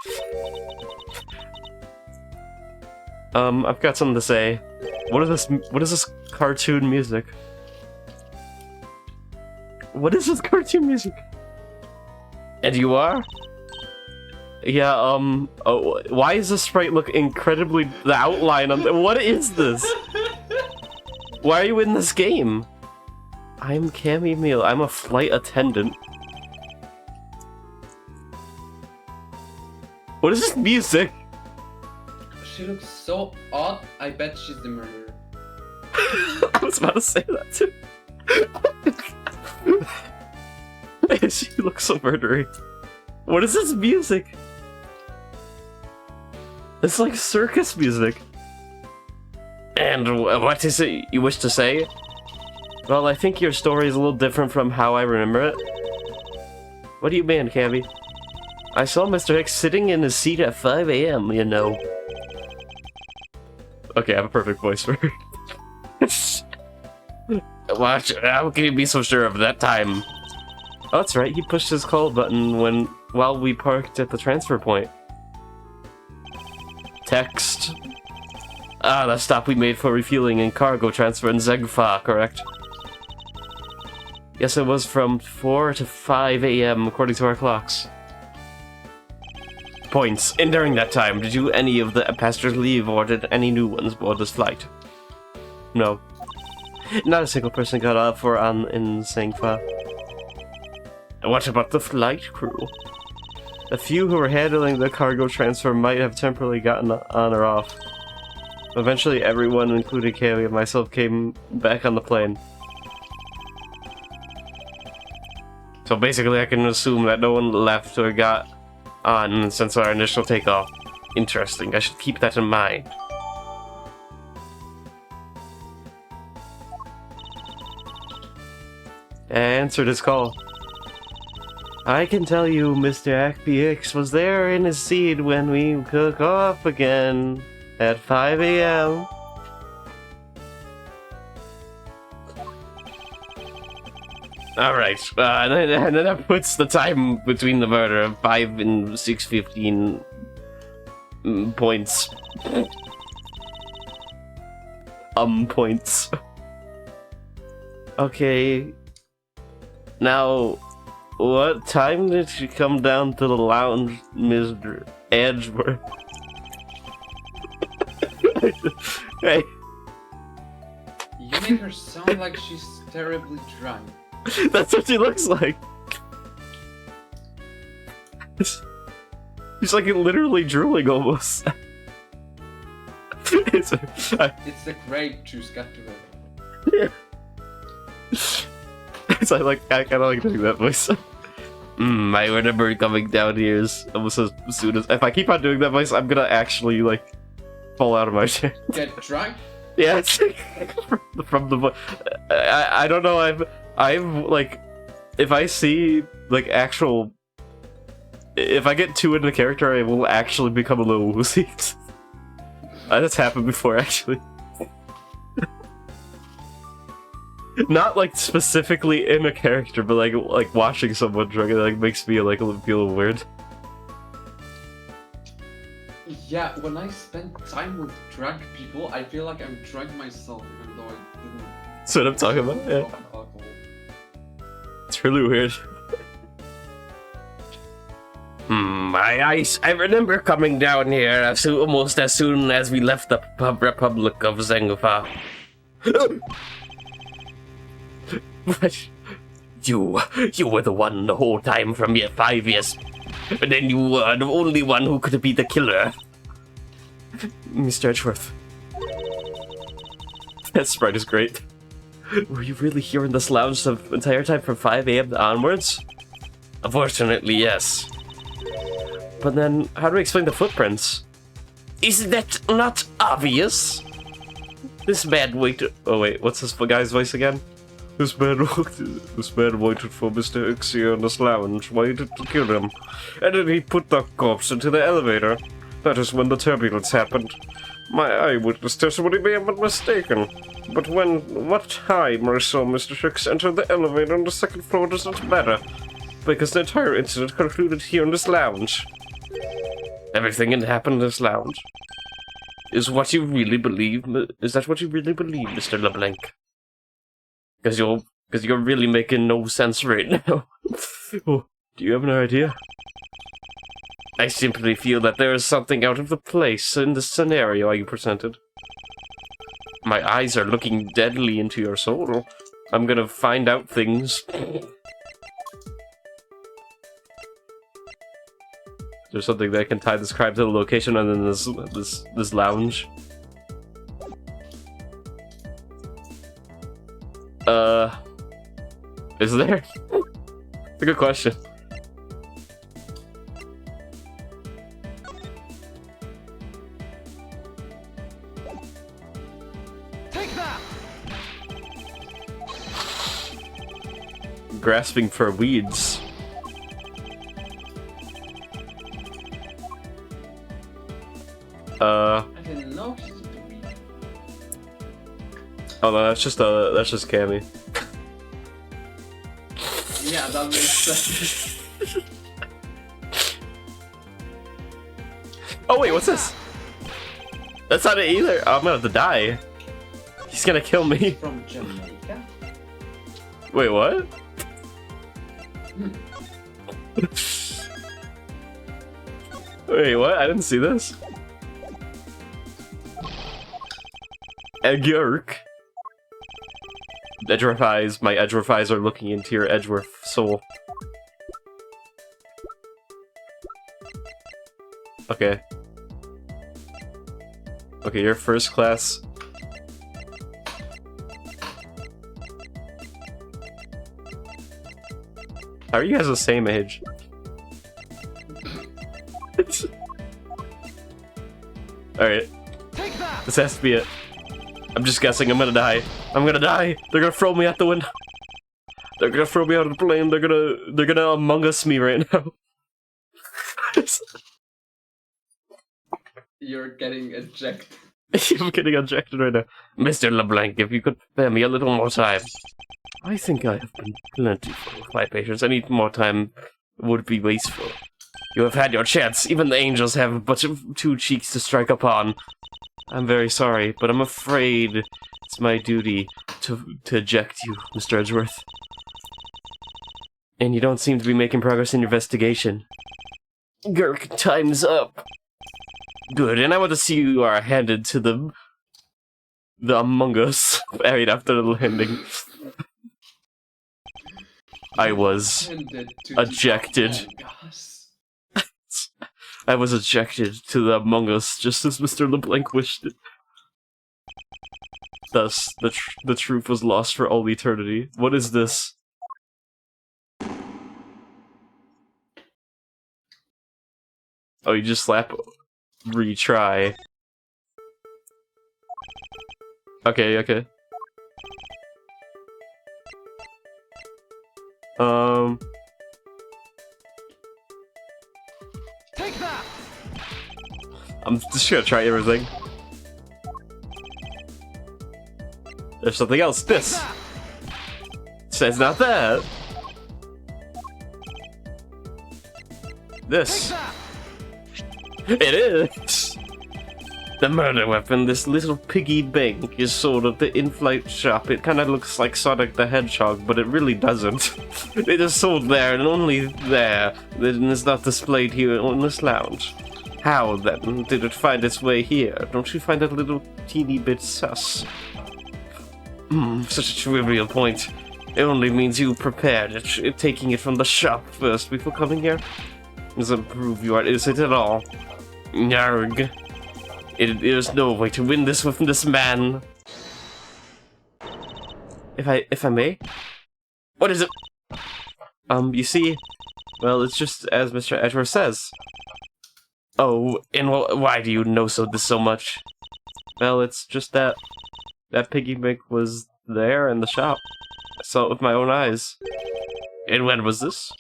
I've got something to say. What is this cartoon music? What is this cartoon music? And you are? Yeah, oh, why does the sprite look incredibly... The outline on... What is this? Why are you in this game? I'm Cammy Meal. I'm a flight attendant. What is this music?
She looks so odd, I bet she's the murderer.
I was about to say that too. She looks so murdery. What is this music? It's like circus music. And what is it you wish to say? Well, I think your story is a little different from how I remember it. What do you mean, Cammy? I saw Mr. Hicks sitting in his seat at 5 a.m., you know. Okay, I have a perfect voice for her. Watch, how can you be so sure of that time? Oh, that's right, he pushed his call button while we parked at the transfer point. Text. Ah, the stop we made for refueling and cargo transfer in Zhengfa, correct? Yes, it was from 4 to 5 a.m. according to our clocks. Points. And during that time, did any of the passengers leave or did any new ones board this flight? No. Not a single person got off or on in Zhengfa. And what about the flight crew? A few who were handling the cargo transfer might have temporarily gotten on or off. Eventually everyone, including Kaylee and myself, came back on the plane. So basically I can assume that no one left or got on since our initial takeoff. Interesting, I should keep that in mind. I answered his call. I can tell you Mr. Akpix was there in his seat when we took off again at 5 a.m. Alright, and then that puts the time between the murder of 5 and 6:15 points. Points. Okay. Now, what time did she come down to the lounge, Mr. Edgeworth? Hey.
You make her sound like she's terribly drunk.
That's what she looks like. She's like literally drooling almost.
It's the great juice got to her.
Yeah. So I kind of like doing that voice. I remember coming down here almost as soon as... If I keep on doing that voice, I'm gonna actually, like, fall out of my chair.
Get drunk?
Yeah, it's from the voice. I don't know, I've, like, if I see, like, actual... If I get too into character, I will actually become a little woozy. That's happened before, actually. Not like specifically in a character, but like watching someone drunk, it like makes me like feel weird.
Yeah, when I spend time with drunk people, I feel like I'm drunk myself, even though I didn't.
That's what I'm talking about. Yeah,
alcohol.
It's really weird. I remember coming down here almost as soon as we left the Republic of Zengufa. What? You were the one the whole time from 5 years. And then you were the only one who could be the killer. Mr. Edgeworth. That sprite is great. Were you really here in this lounge the entire time from 5 AM onwards? Unfortunately, yes. But then, how do we explain the footprints? Is that not obvious? This man waited... Oh wait, what's this guy's voice again? This man waited for Mr. X here in this lounge, waited to kill him. And then he put the corpse into the elevator. That is when the turbulence happened. My eyewitness testimony may have been mistaken. But what time I saw Mr. X enter the elevator on the second floor doesn't matter. Because the entire incident concluded here in this lounge. Everything that happened in this lounge? Is what you really believe? Is that what you really believe, Mr. LeBlanc? Because you're really making no sense right now. Oh, do you have an idea? I simply feel that there is something out of the place in the scenario you presented. My eyes are looking deadly into your soul. I'm gonna find out things. There's something that can tie this crime to the location other than this lounge. Is there? It's a good question.
Take that!
Grasping for weeds.
I didn't notice it to be.
Oh no, that's just Cammy.
Yeah, that makes sense.
Oh wait, what's this? That's not it either. Oh, I'm gonna have to die. He's gonna kill me.
From Jamaica?
Wait, what? Wait, what? I didn't see this. Edgeworth. Edgeworth eyes. My Edgeworth eyes are looking into your Edgeworth soul. Okay. Okay, you're first class. How are you guys the same age? Alright. This has to be it. I'm just guessing I'm gonna die. I'm gonna die! They're gonna throw me out the window. They're gonna throw me out of the plane. They're gonna Among Us me right now.
You're getting ejected.
I'm getting ejected right now. Mr. LeBlanc, if you could spare me a little more time. I think I have been plentiful with my patience. Any more time would be wasteful. You have had your chance. Even the angels have but two cheeks to strike upon. I'm very sorry, but I'm afraid it's my duty to eject you, Mr. Edgeworth. And you don't seem to be making progress in your investigation. Gurk, time's up. Good, and I want to see you are handed to the Among Us right after the landing. I was ejected. I was ejected to the Among Us, just as Mr. LeBlanc wished it. Thus, the truth was lost for all eternity. What is this? Oh, you just slap retry. Okay, okay.
Take that!
I'm just gonna try everything. There's something else. This says not that. This. It is. The murder weapon, this little piggy bank, is sold at the in-flight shop. It kind of looks like Sonic the Hedgehog, but it really doesn't. It is sold there and only there. It is not displayed here in this lounge. How, then, did it find its way here? Don't you find it a little teeny bit sus? Such a trivial point. It only means you prepared it, taking it from the shop first before coming here. Doesn't prove you are innocent at all. Narg. There's no way to win this with this man. If I may? What is it? You see, well, it's just as Mr. Edgeworth says. Oh, and why do you know this so much? Well, it's just that piggy bank was there in the shop. I saw it with my own eyes. And when was this?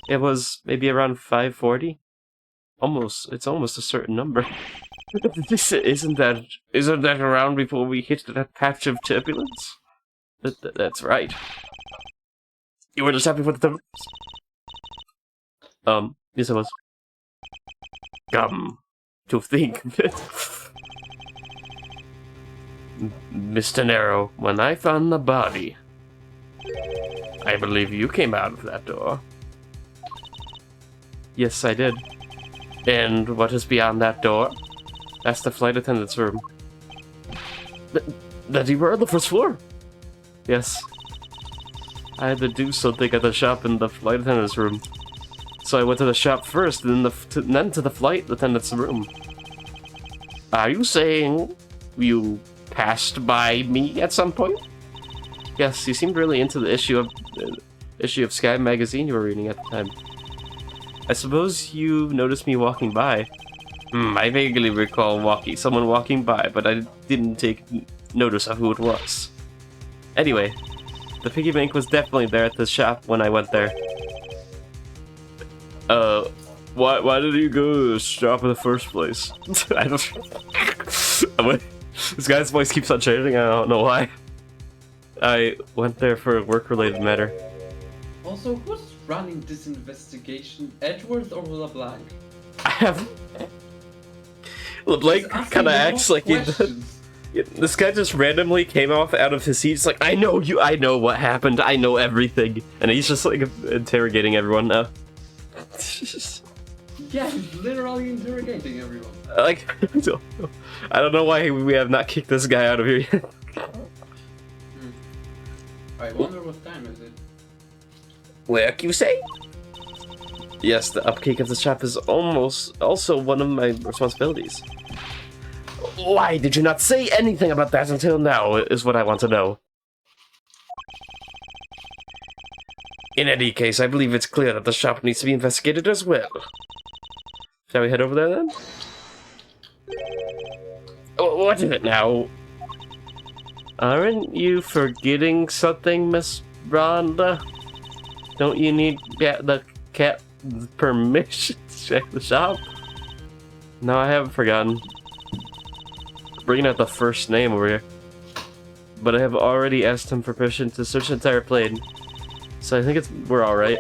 It was maybe around 540. It's almost a certain number. Isn't that around before we hit that patch of turbulence? That's right. You were just happy with the yes I was. To think of it. Mr. Narrow, when I found the body, I believe you came out of that door. Yes, I did. And what is beyond that door? That's the flight attendant's room. That you were on the first floor? Yes. I had to do something at the shop in the flight attendant's room. So I went to the shop first, and then to the flight attendant's room. Are you saying you passed by me at some point? Yes, you seemed really into the issue of Sky magazine you were reading at the time. I suppose you noticed me walking by. I vaguely recall someone walking by, but I didn't take notice of who it was. Anyway, the piggy bank was definitely there at the shop when I went there. Why did you go to the shop in the first place? I don't... This guy's voice keeps on changing, I don't know why. I went there for a work-related matter.
Also, who's running this investigation? Edgeworth or LeBlanc?
I have... LeBlanc kind of acts like this guy just randomly came out of his seat. He's like, I know what happened, I know everything. And he's just like interrogating everyone now.
Yeah, he's literally interrogating everyone.
Like, I don't know why we have not kicked this guy out of here yet.
I wonder what time is it?
Like you say? Yes, the upkeep of the shop is also one of my responsibilities. Why did you not say anything about that until now, is what I want to know. In any case, I believe it's clear that the shop needs to be investigated as well. Shall we head over there then? What is it now? Aren't you forgetting something, Miss Rhonda? Don't you need the cat permission to check the shop? No, I haven't forgotten. Bringing out the first name over here. but I have already asked him for permission to search the entire plane. So I think we're alright.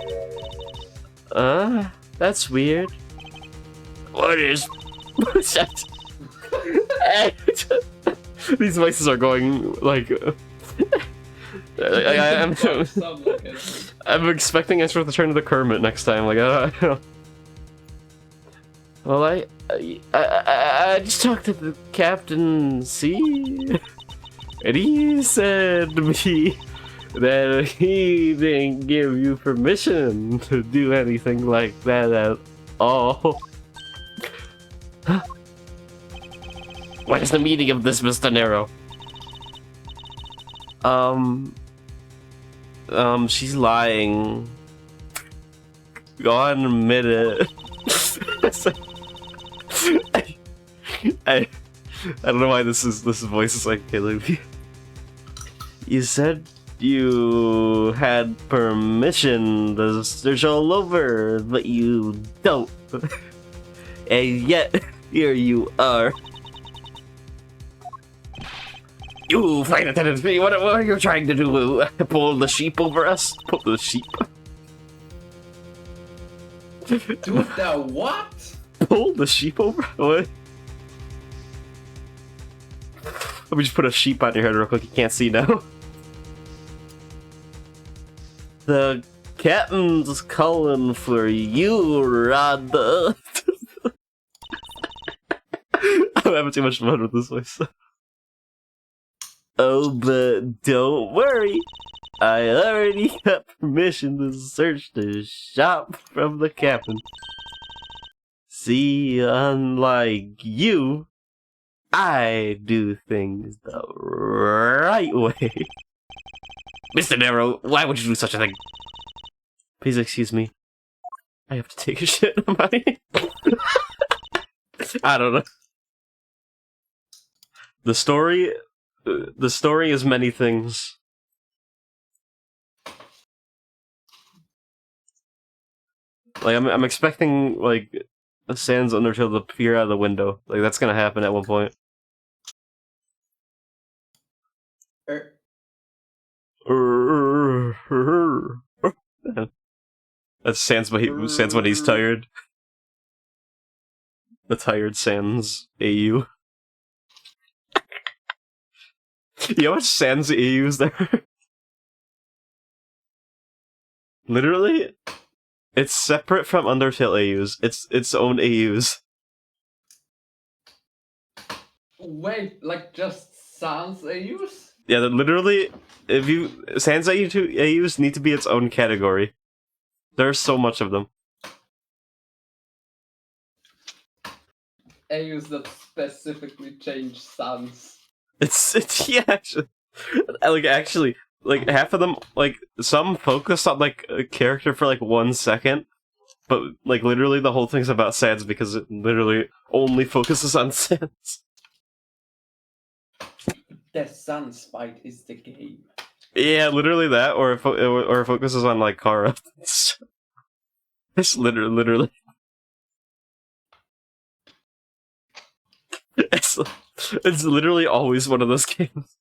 That's weird. What is that? These voices are going like I'm expecting Edgeworth to turn into Kermit next time. Like I don't know. Well, I just talked to the captain, see, and he said to me that he didn't give you permission to do anything like that at all. What is the meaning of this, Mr. Nero? She's lying. Go on, admit it. I don't know why this voice is like killing me. You said you had permission to search all over, but you don't. And yet, here you are. You flight attendant, what are you trying to do? Pull the sheep over us? Pull the sheep?
Do the what?
Pull the sheep over? What? Let me just put a sheep on your head real quick, you can't see now. The captain's calling for you, Rhonda. I'm having too much fun with this voice. Oh, but don't worry. I already got permission to search the shop from the captain. See, unlike you, I do things the right way. Mr. Nero, why would you do such a thing? Please excuse me. I have to take a shit on my... I don't know. The story is many things. Like, I'm expecting, like, Sans Undertale to appear out of the window. Like, that's gonna happen at one point. That's Sans when he's tired. The tired Sans AU. You know how much Sans AUs there? Literally, it's separate from Undertale AUs. It's its own AUs.
Wait, like just Sans AUs?
Yeah, literally, if you Sans AUs need to be its own category. There's so much of them.
AUs that specifically change Sans.
It's yeah, actually, like half of them, like some focus on like a character for like 1 second, but like literally the whole thing's about Sans because it literally only focuses on Sans.
The Sans fight is the game.
Yeah, literally that, or it focuses on like Kara. It's literally. It's literally always one of those games.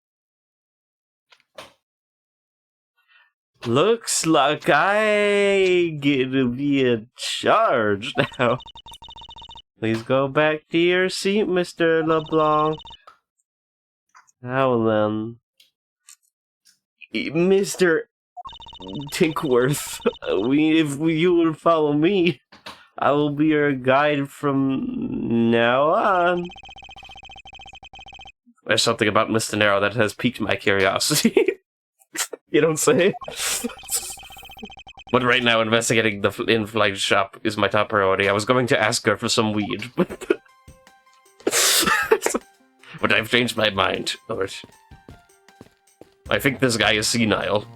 Looks like I get to be in charge now. Please go back to your seat, Mr. LeBlanc. Now then, Mr. Tinkworth, if you will follow me, I will be your guide from now on. There's something about Mr. Nero that has piqued my curiosity. You don't say? But right now, investigating the in-flight shop is my top priority. I was going to ask her for some weed, but... but I've changed my mind, Lord. I think this guy is senile.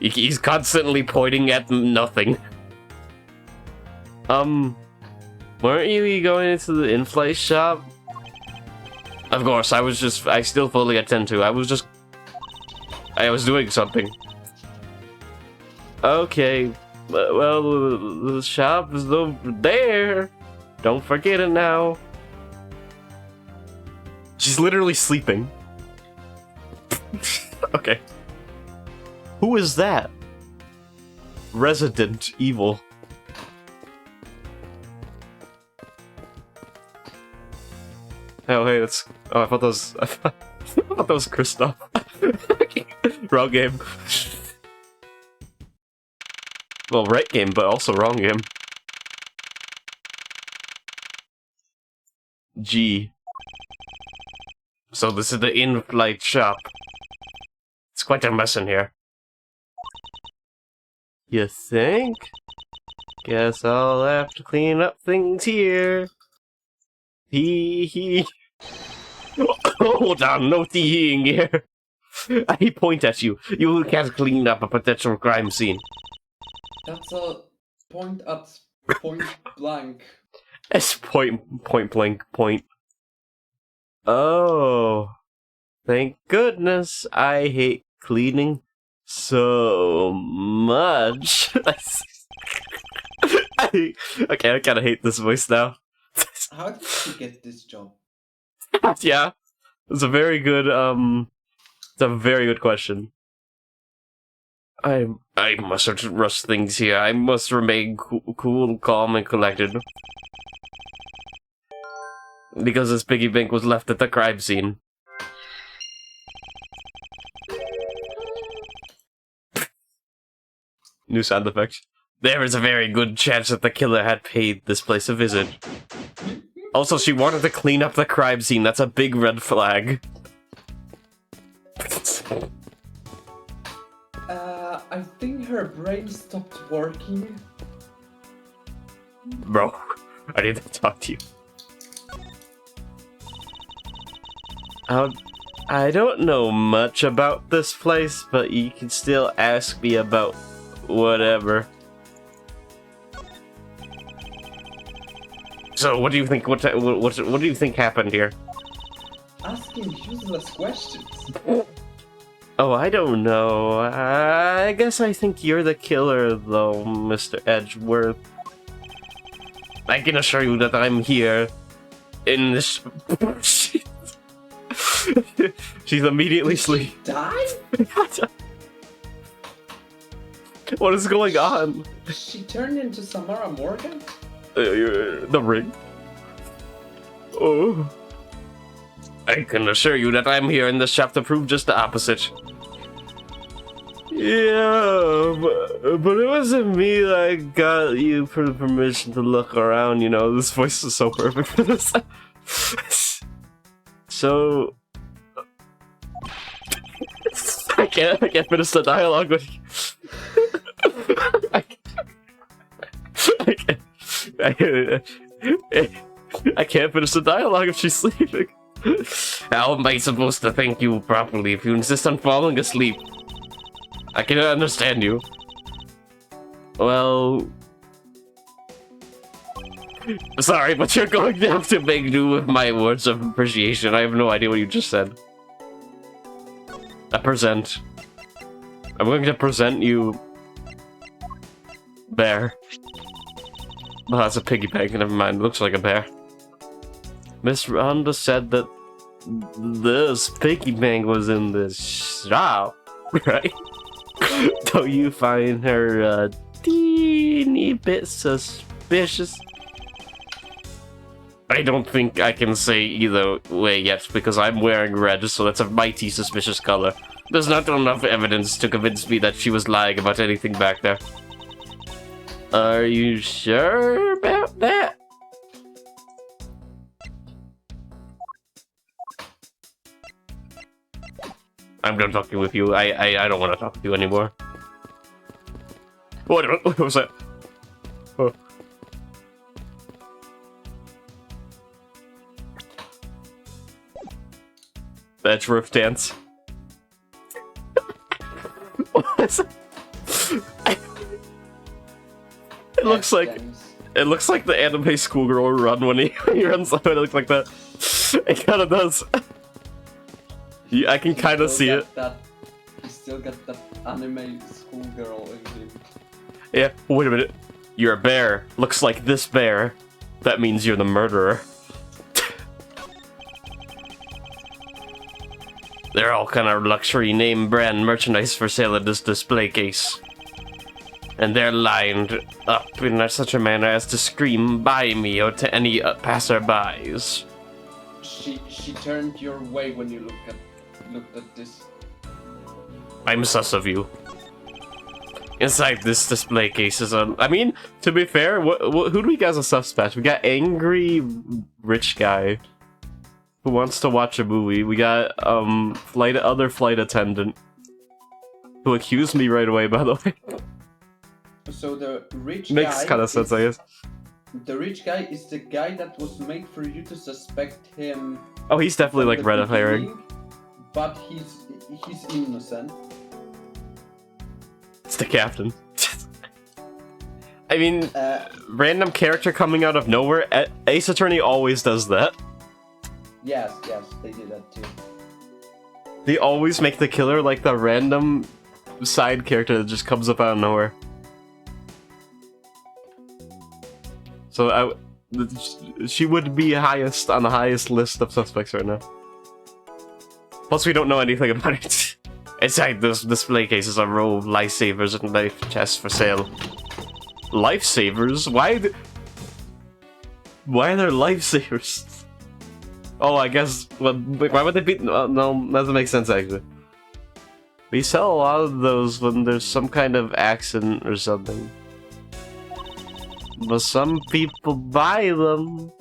He's constantly pointing at nothing. Weren't you going into the in-flight shop? Of course, I still fully attend to. I was doing something. Okay, well, the shop is over there. Don't forget it now. She's literally sleeping. Okay. Who is that? Resident Evil. Oh, hey, that's... Oh, I thought that was... I thought that was Kristoff. Wrong game. Well, right game, but also wrong game. G. So this is the in-flight shop. It's quite a mess in here. You think? Guess I'll have to clean up things here. Tee-hee. Hold on, no tee-heeing here. I point at you. You can't clean up a potential crime scene.
That's a point at point blank.
It's point blank point. Oh. Thank goodness I hate cleaning so much. Okay, I kinda hate this voice now.
How did you get this job?
Yeah. It's a very good, it's a very good question. I mustn't rush things here. I must remain cool, calm, and collected. Because this piggy bank was left at the crime scene. New sound effect. There is a very good chance that the killer had paid this place a visit. Also, she wanted to clean up the crime scene. That's a big red flag.
I think her brain stopped working.
Bro, I need to talk to you. I don't know much about this place, but you can still ask me about whatever. So, what do you think? What do you think happened here?
Asking useless questions.
Oh, I don't know. I guess I think you're the killer, though, Mr. Edgeworth. I can assure you that I'm here in this. She's immediately asleep.
Die?
What is going on?
She turned into Samara Morgan?
The ring. Oh. I can assure you that I'm here in this shop to prove just the opposite. Yeah, but it wasn't me that got you for the permission to look around, you know. This voice is so perfect for this. So... I can't finish the dialogue with you. I can't finish the dialogue if she's sleeping. How am I supposed to thank you properly if you insist on falling asleep? I cannot understand you. Well... Sorry, but you're going to have to make do with my words of appreciation. I have no idea what you just said. I present. I'm going to present you... Bear. Oh, that's a piggy bank, never mind, it looks like a bear. Miss Rhonda said that this piggy bank was in this shop, right? Don't you find her a teeny bit suspicious? I don't think I can say either way yet, because I'm wearing red, so that's a mighty suspicious color. There's not enough evidence to convince me that she was lying about anything back there. Are you sure about that? I'm done talking with you. I don't want to talk with you anymore. What was that? Oh. The Edgeworth dance. What is it? It looks like the anime schoolgirl run when he runs away. It looks like that. It kind of does. Yeah, I can kind of see it.
You still got that anime schoolgirl in him.
Yeah. Wait a minute. You're a bear. Looks like this bear. That means you're the murderer. They're all kind of luxury name brand merchandise for sale at this display case. And they're lined up in such a manner as to scream "buy me" or to any passerbys.
She turned your way when you looked at this.
I'm sus of you. Inside this display case is a... I mean, to be fair, who do we got as a suspect? We got angry rich guy who wants to watch a movie. We got other flight attendant who accused me right away, by the way.
So the rich
Makes
guy
kind of sense, I guess.
The rich guy is the guy that was made for you to suspect him.
Oh, he's definitely like red herring.
But he's innocent.
It's the captain. I mean, random character coming out of nowhere. Ace Attorney always does that.
Yes, they did that too.
They always make the killer like the random side character that just comes up out of nowhere. So she would be highest on the highest list of suspects right now. Plus, we don't know anything about it. Inside this display case is a row of lifesavers and life chests for sale. Lifesavers? Why are there lifesavers? Oh, I guess. Well, why would they be? No, that doesn't make sense actually. We sell a lot of those when there's some kind of accident or something. But some people buy them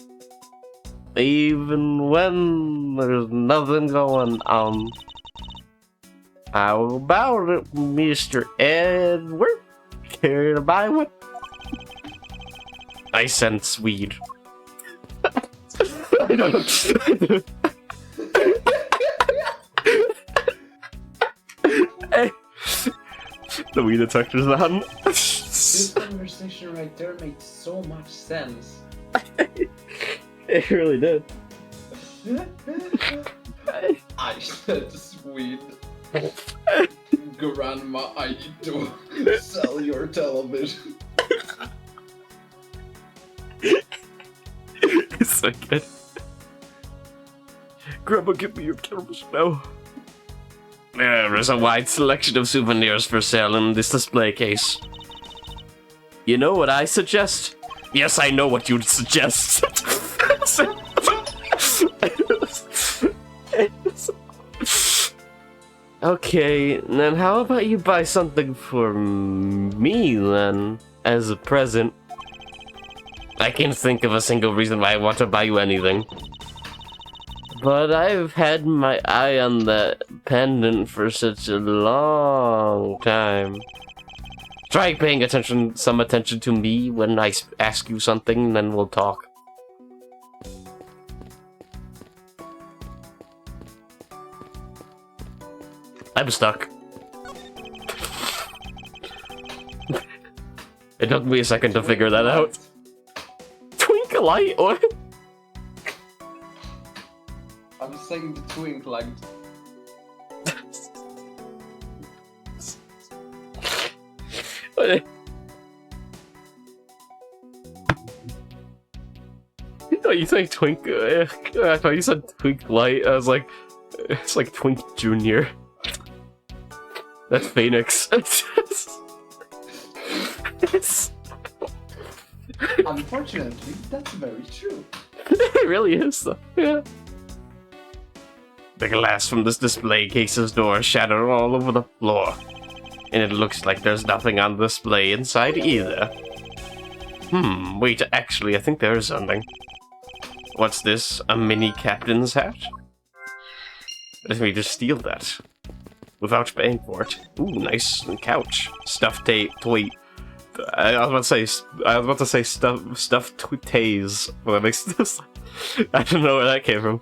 even when there's nothing going on. How about it, Mr. Edgeworth? Care to buy one? I sense weed. I don't. Hey, the weed detector's on.
This conversation right there made so much sense.
It really did.
I said sweet. Grandma, I need to sell your television.
It's so good. Grandma, give me your television now. There is a wide selection of souvenirs for sale in this display case. You know what I suggest? Yes, I know what you'd suggest. Okay, then how about you buy something for me, then, as a present? I can't think of a single reason why I want to buy you anything. But I've had my eye on that pendant for such a long time. Try paying some attention to me when I ask you something, and then we'll talk. I'm stuck. It took me a second to figure that out. Twinkle light? What?
I'm saying the twink light. Oh, you say Twink? I thought you said Twink Light. I was like, it's like Twink Junior. That's Phoenix. Unfortunately, that's very true.
It really is, though. Yeah. The glass from this display case's door shattered all over the floor. And it looks like there's nothing on display inside either. Wait, actually, I think there is something. What's this? A mini captain's hat? Let me just steal that. Without paying for it. Ooh, nice couch. Stuffed toy. I was about to say stuffed toys. Well, that makes this. I don't know where that came from.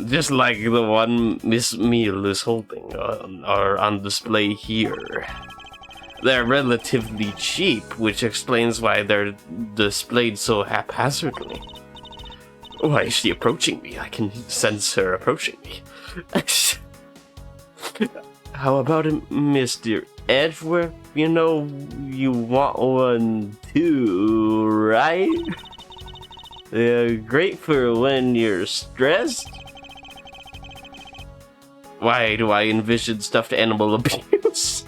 Just like the one Miss Meal is holding are on display here. They're relatively cheap, which explains why they're displayed so haphazardly. Why is she approaching me? I can sense her approaching me. How about it, Mr. Edgeworth? You know you want one too, right? They're great for when you're stressed. Why do I envision stuffed animal abuse?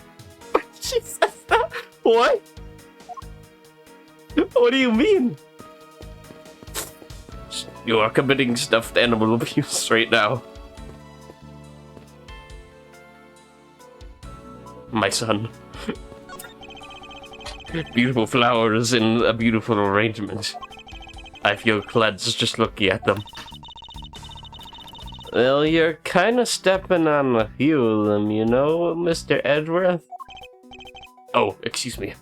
She says that? What? What do you mean? You are committing stuffed animal abuse right now. My son. Beautiful flowers in a beautiful arrangement. I feel cleansed just looking at them. Well, you're kinda stepping on a few of them, you know, Mr. Edgeworth? Oh, excuse me.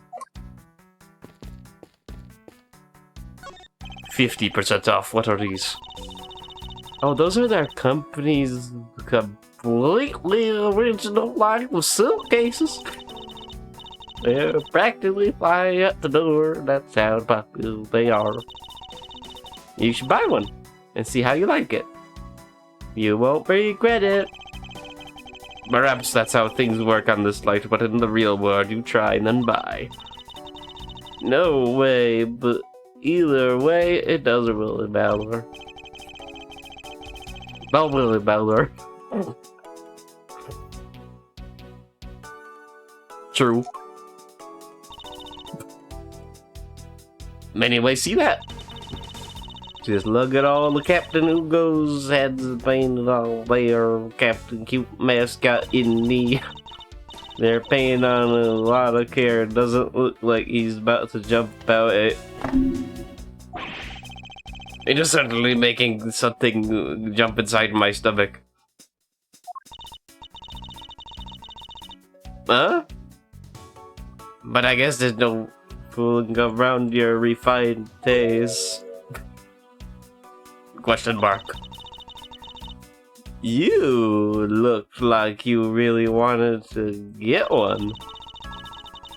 50% off, what are these? Oh, those are their company's completely original line of suitcases. They're practically flying at the door, that's how popular they are. You should buy one, and see how you like it. You won't regret it. Perhaps that's how things work on this light, but in the real world, you try and then buy. No way, but either way, it doesn't really matter. Don't really matter. True. Anyway, see that? Just look at all the Captain Hugo's heads painted all there. Captain Cute mascot in me. They're painted on a lot of care. It doesn't look like he's about to jump out at. It is certainly making something jump inside my stomach. Huh? But I guess there's no fooling around your refined taste. Question mark. You look like you really wanted to get one.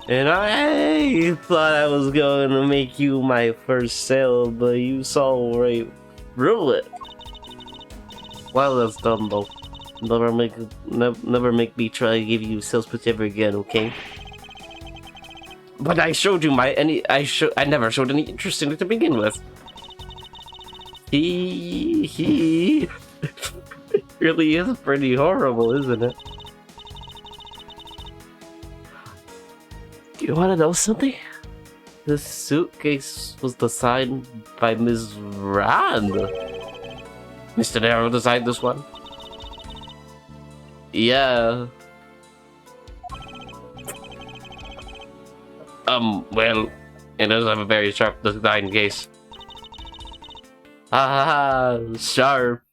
And I thought I was going to make you my first sale, but you saw right through it. Well, that's dumb though. Never make me try to give you sales pitch ever again, okay? But I showed you I never showed any interest in it to begin with. He really is pretty horrible, isn't it? You wanna know something? This suitcase was designed by Ms. Rand. Mr. Darrow designed this one? Yeah. Well, it does have a very sharp design case. Ah, sharp.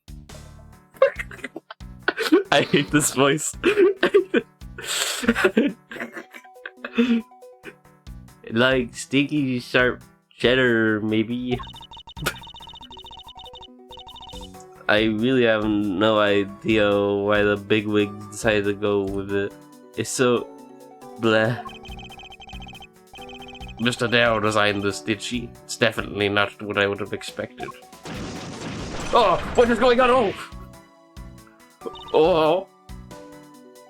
I hate this voice. Like sticky, sharp cheddar, maybe. I really have no idea why the bigwigs decided to go with it. It's so bleh. Mr. Dow designed this, did she? It's definitely not what I would have expected. Oh, what is going on? Oh! Oh!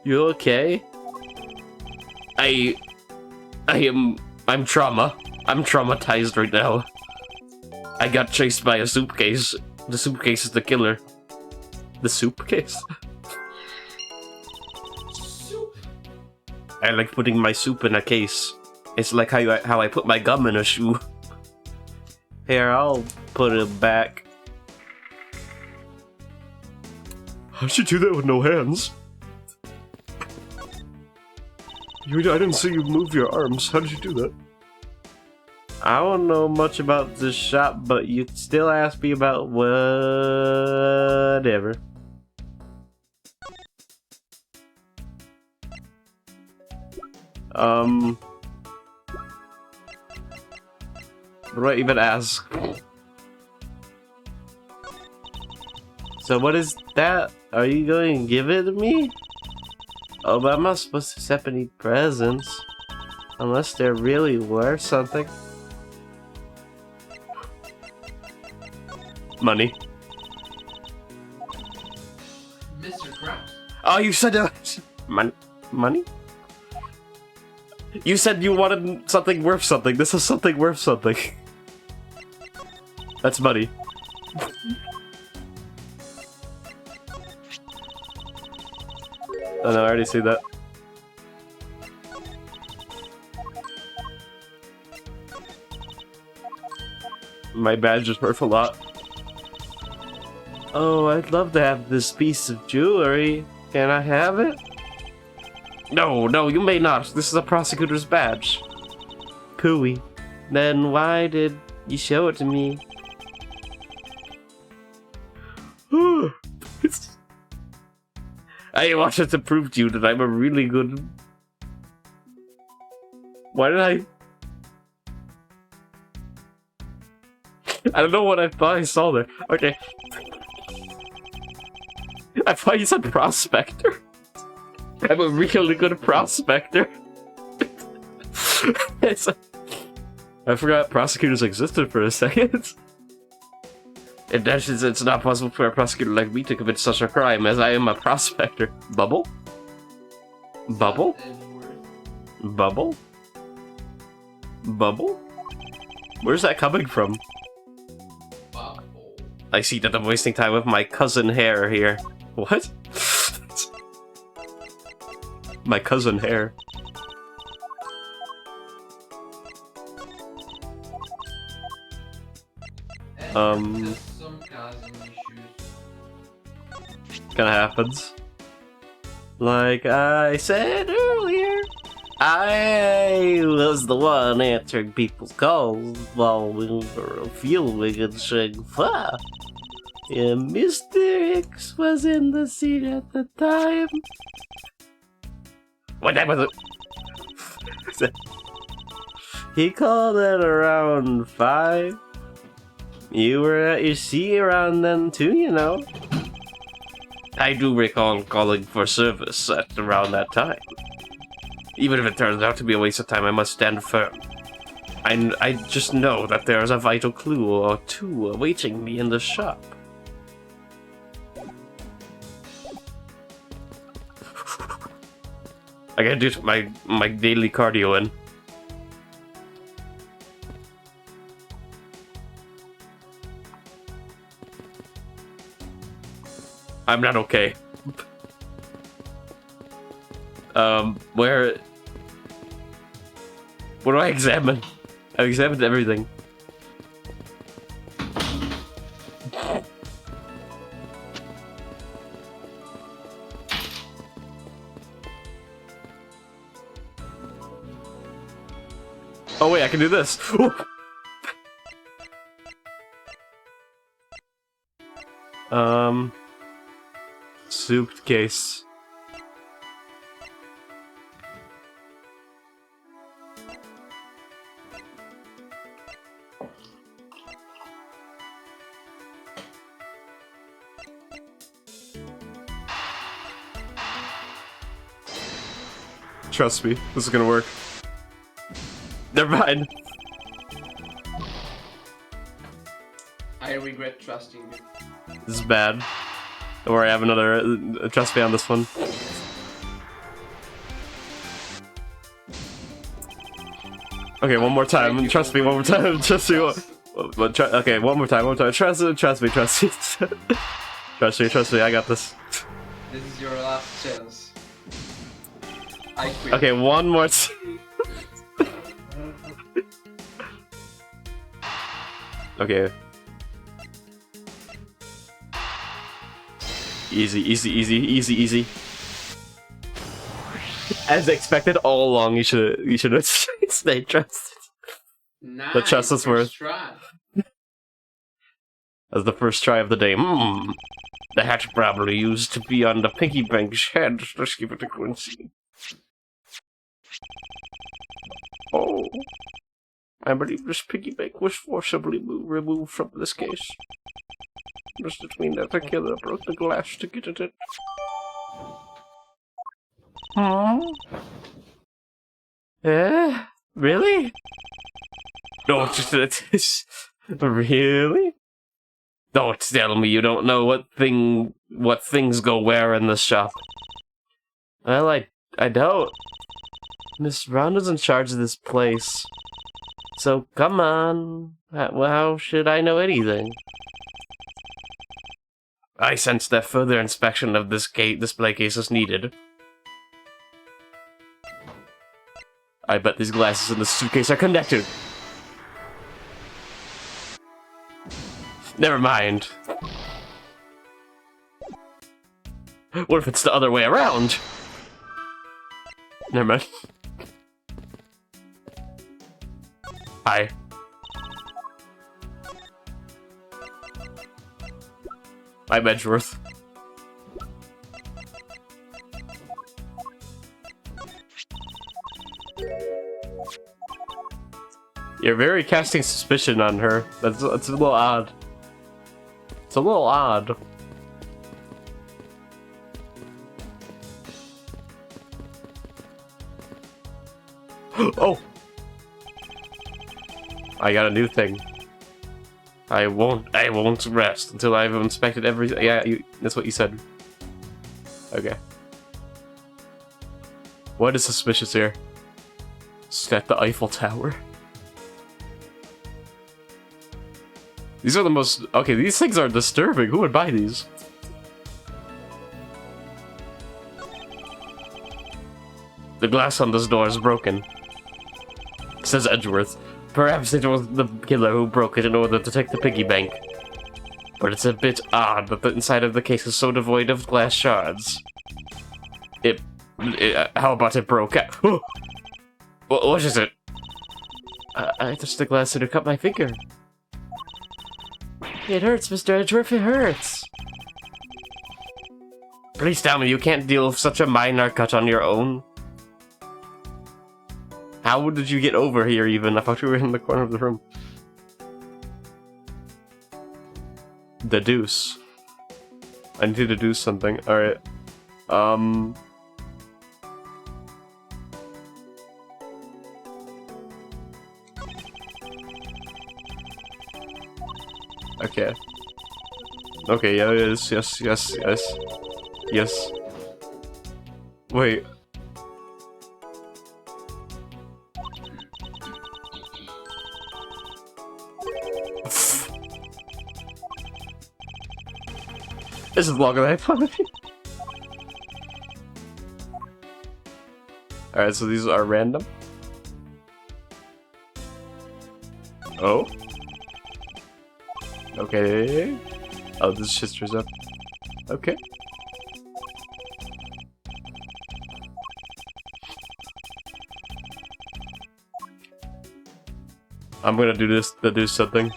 You okay? I'm traumatized right now. I got chased by a suitcase. The suitcase is the killer. The suitcase? I like putting my soup in a case. It's like how I put my gum in a shoe. Here, I'll put it back. How'd you do that with no hands? I didn't see you move your arms. How did you do that? I don't know much about this shop, but you still ask me about whatever. What do I even ask? So what is that? Are you going to give it to me? Oh, but I'm not supposed to accept any presents. Unless they're really worth something. Money.
Mr. Krabs.
Oh, you said money? You said you wanted something worth something. This is something worth something. That's money. I know, I already see that. My badge is worth a lot. Oh, I'd love to have this piece of jewelry. Can I have it? No, no, you may not. This is a prosecutor's badge. Cooey. Then why did you show it to me? I wanted to prove to you that I'm a really good... Why did I don't know what I thought I saw there. Okay. I thought you said prospector. I'm a really good prospector. I forgot prosecutors existed for a second. In essence, it's not possible for a prosecutor like me to commit such a crime, as I am a prospector. Bubble? Bubble? Bubble? Bubble? Where's that coming from?
Bubble.
I see that I'm wasting time with my cousin Hair here. What? My cousin Hair.
Some cousin issues.
Kinda happens. Like I said earlier, I was the one answering people's calls while we were filming in Shangfa. And Mr. X was in the scene at the time. What time was it? He called at around 5. You were at your seat around then too, you know. I do recall calling for service at around that time. Even if it turns out to be a waste of time, I must stand firm. I just know that there is a vital clue or two awaiting me in the shop. I gotta do my daily cardio in. I'm not okay. What do I examine? I've examined everything. Oh wait, I can do this. Souped case. Trust me, this is gonna work. Never mind.
I regret trusting you.
This is bad. Don't worry, I have another. Trust me on this one. Okay, one more time. Trust me, one more time. Trust me. Okay, one more time. One more time. Trust me. Trust me. Trust me. Trust me. I got this.
This is your last chance. I quit.
Okay, one more. Okay. Easy, easy, easy, easy, easy. As expected all along, you should have stayed trusted.
Nice.
The trust is worth.
Try.
As the first try of the day. The hatch probably used to be on the piggy bank's head. Let's give it a Quincy. Oh. I believe this piggy bank was forcibly removed from this case. Just between that the killer broke the glass to get at it. Really? No, just really? Don't tell me you don't know what things go where in this shop. Well, I don't. Miss Rhonda's in charge of this place. So come on. How should I know anything? I sense that further inspection of this display case is needed. I bet these glasses in the suitcase are connected. Never mind. What if it's the other way around? Never mind. Hi. I'm Edgeworth. You're very casting suspicion on her. That's a little odd. It's a little odd. Oh! I got a new thing. I won't rest until I've inspected everything. Yeah, that's what you said. Okay. What is suspicious here? Is that the Eiffel Tower? These are the most... Okay, these things are disturbing. Who would buy these? The glass on this door is broken. Says Edgeworth. Perhaps it was the killer who broke it in order to take the piggy bank. But it's a bit odd that the inside of the case is so devoid of glass shards. How about it broke out? What is it? I touched the glass and it cut my finger. It hurts, Mr. Edgeworth, it hurts. Please tell me you can't deal with such a minor cut on your own. How did you get over here even? I thought you were in the corner of the room. Deduce. I need to deduce something. Alright. Okay. Okay, yeah, yes. Wait. This is longer than I thought. Alright, so these are random. Oh? Okay. Oh, this shit shows up. Okay. I'm gonna do something.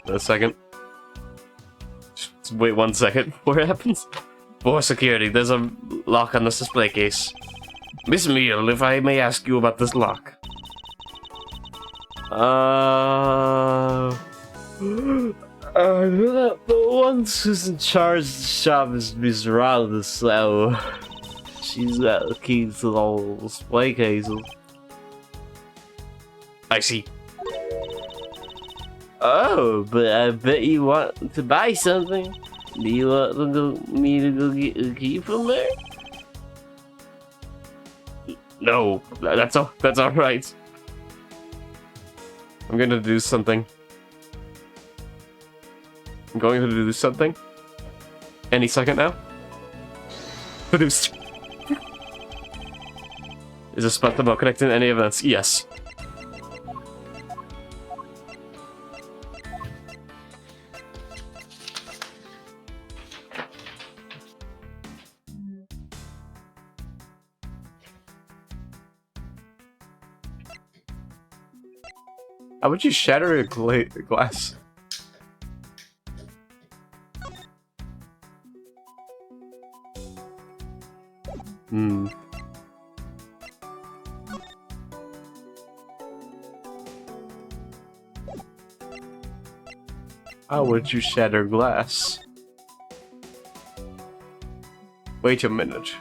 In a second. Just wait 1 second before it happens. For security, there's a lock on this display case. Miss Meal, if I may ask you about this lock. The one who's in charge of the shop is Miss Rhonda, so she's got the keys to the whole display cases. I see. Oh, but I bet you want to buy something. Do you want me to go get a key from there? No, that's alright. I'm gonna do something. I'm going to do something. Any second now. Produced. Is this spot about connecting any events? Yes. How would you shatter a glass? How would you shatter glass? Wait a minute.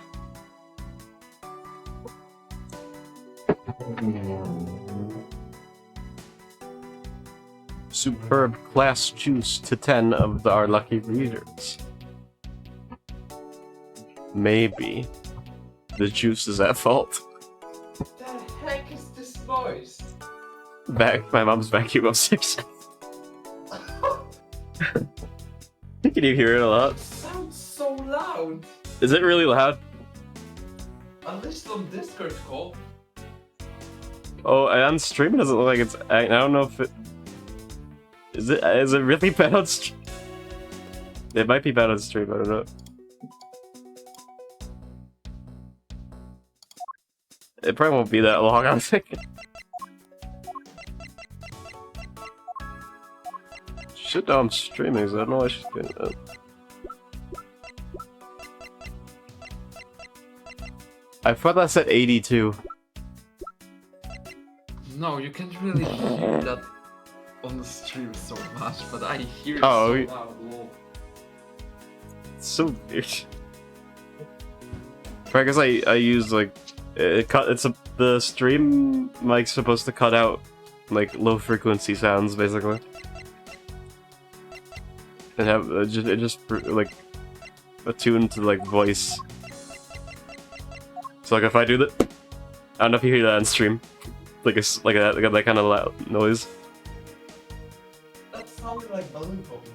Superb class juice to 10 of our lucky readers. Maybe the juice is at fault.
What the heck is this noise?
My mom's vacuum upstairs. Can you hear it a lot?
It sounds so loud.
Is it really loud?
Unless on Discord call.
Oh, on stream it doesn't look like it's. I don't know if it is. Is it really bad on stream? It might be bad on stream. I don't know. It probably won't be that long. I'm thinking. Shit, no, I'm streaming, so I don't know why she's doing that. I thought that said 82.
No, you can't really hear that on the stream so much, but I hear it
Oh,
so loud. Lol.
It's so weird. I guess I use like the stream mic's supposed to cut out like low frequency sounds basically, and have it just like attuned to like voice. So like if I do that, I don't know if you hear that on stream, like that kind of loud noise.
That sounded like balloon popping.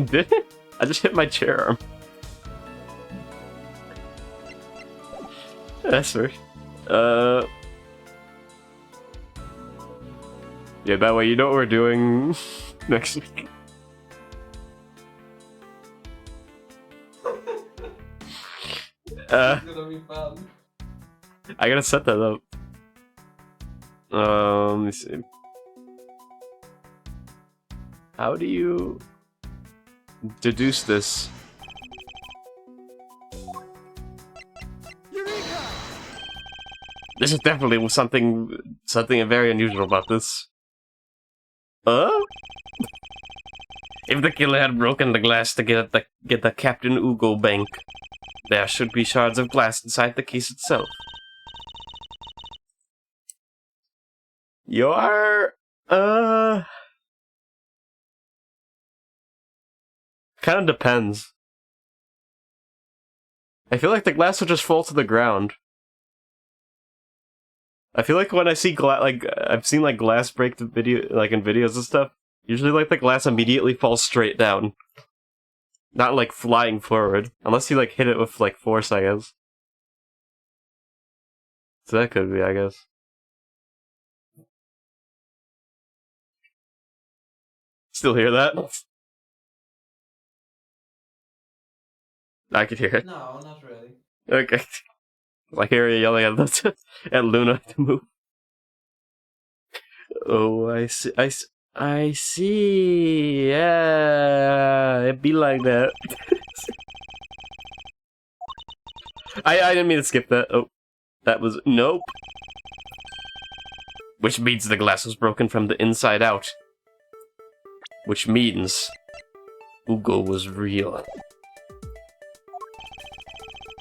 Did it? I just hit my chair arm. That's weird. Yeah, that way you know what we're doing next week.
It's gonna be fun.
I gotta set that up. Let me see. How do you deduce this? This is definitely something very unusual about this. If the killer had broken the glass to get the Captain Ugo bank, there should be shards of glass inside the case itself. You're kind of depends. I feel like the glass would just fall to the ground. I feel like when I see glass, like I've seen like glass break the video, like in videos and stuff. Usually, like the glass immediately falls straight down, not like flying forward, unless you like hit it with like force, I guess. So that could be, I guess. Still hear that? I could hear it.
No, not really.
Okay. I hear you yelling at Luna to move. Oh, I see. Yeah, it be like that. I didn't mean to skip that. Oh, that was nope. Which means the glass was broken from the inside out. Which means Ugo was real.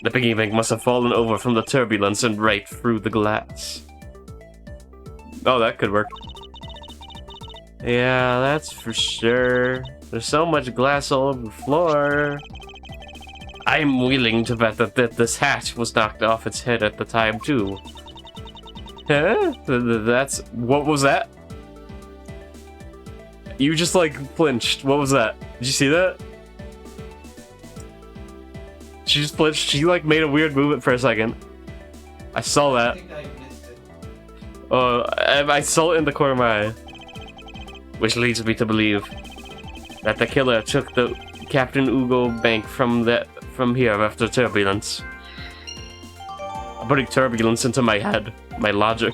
The piggy bank must have fallen over from the turbulence and right through the glass. Oh, that could work. Yeah, that's for sure. There's so much glass all over the floor. I'm willing to bet that this hat was knocked off its head at the time, too. Huh? That's... What was that? You just, like, flinched. What was that? Did you see that? She just flinched. She, like, made a weird movement for a second. I saw that.
I think I missed it.
I saw it in the corner of my eye. Which leads me to believe that the killer took the Captain Ugo bank from here after turbulence. I'm putting turbulence into my head. My logic.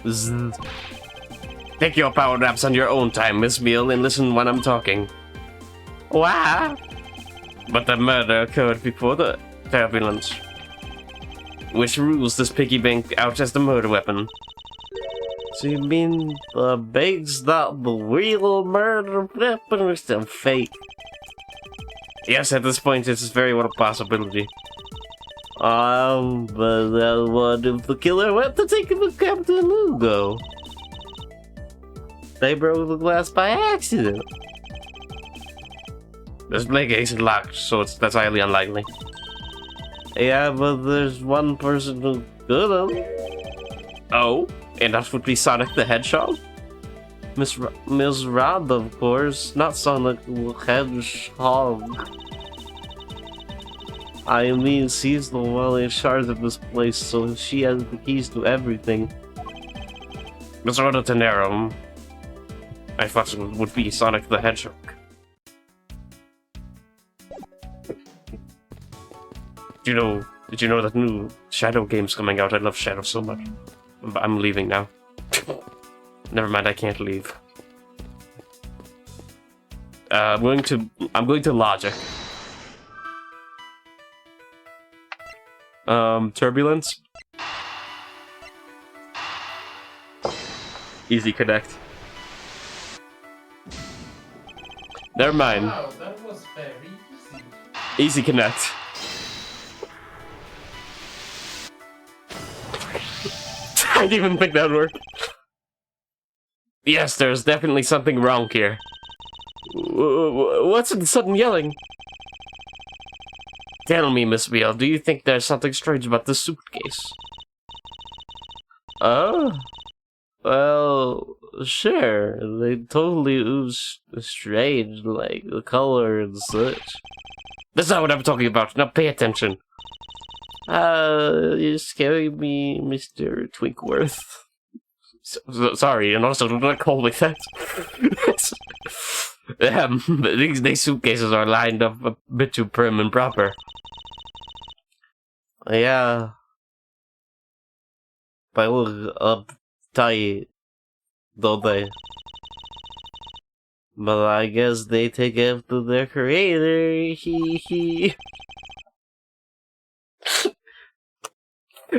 Zzz. Take your power naps on your own time, Miss Meal, and listen when I'm talking. Wow! But the murder occurred before the turbulence, which rules this piggy bank out as the murder weapon. So you mean the bank's not the real murder weapon, it's still fake? Yes, at this point, it's very well a possibility. But what if the killer went to take him to Captain Ugo? They broke the glass by accident. This blank isn't locked, so that's highly unlikely. Yeah, but there's one person who could have. Oh, and that would be Sonic the Hedgehog? Ms. Rob, of course, not Sonic the Hedgehog.
I mean, she's the one in charge of this place, so she has the keys to everything.
It's order to narrow. I thought it would be Sonic the Hedgehog. Did you know that new Shadow game's coming out? I love Shadow so much. But I'm leaving now. Never mind, I can't leave. I'm going to Logic. Turbulence. Easy Connect. Never mind.
Wow, that was very easy.
Easy Connect. I didn't even think that would work. Yes, there's definitely something wrong here. What's the sudden yelling? Tell me, Miss Beale, do you think there's something strange about this suitcase? Oh? Well, sure. They totally ooze strange, like the color and such. That's not what I'm talking about. Now pay attention. You're scaring me, Mr. Twinkworth. Sorry, and also do not call me that. These suitcases are lined up a bit too prim and proper. Yeah. They look uptight, don't they? But I guess they take after their creator, hee hee.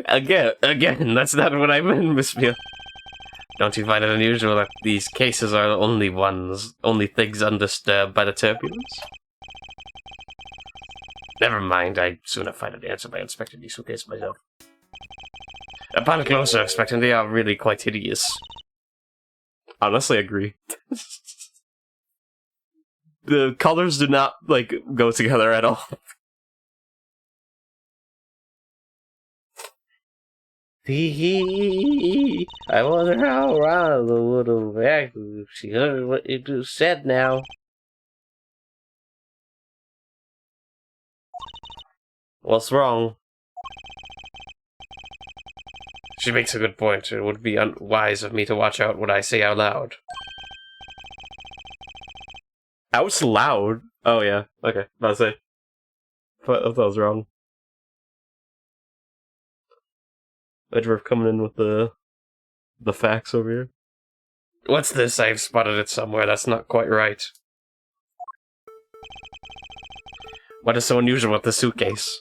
Again, that's not what I meant, Miss Beale. Don't you find it unusual that these cases are the only things undisturbed by the turbulence? Never mind, I soon have found an answer by inspecting these suitcases myself. Upon closer inspection, they are really quite hideous. Honestly, I agree. The colors do not, like, go together at all. I wonder how Rhonda would have reacted if she heard what you just said now. What's wrong? She makes a good point. It would be unwise of me to watch out what I say out loud. Out loud? Oh yeah, okay, about to say. I thought I was wrong. Edgeworth coming in with the facts over here. What's this? I've spotted it somewhere. That's not quite right. What is so unusual with the suitcase?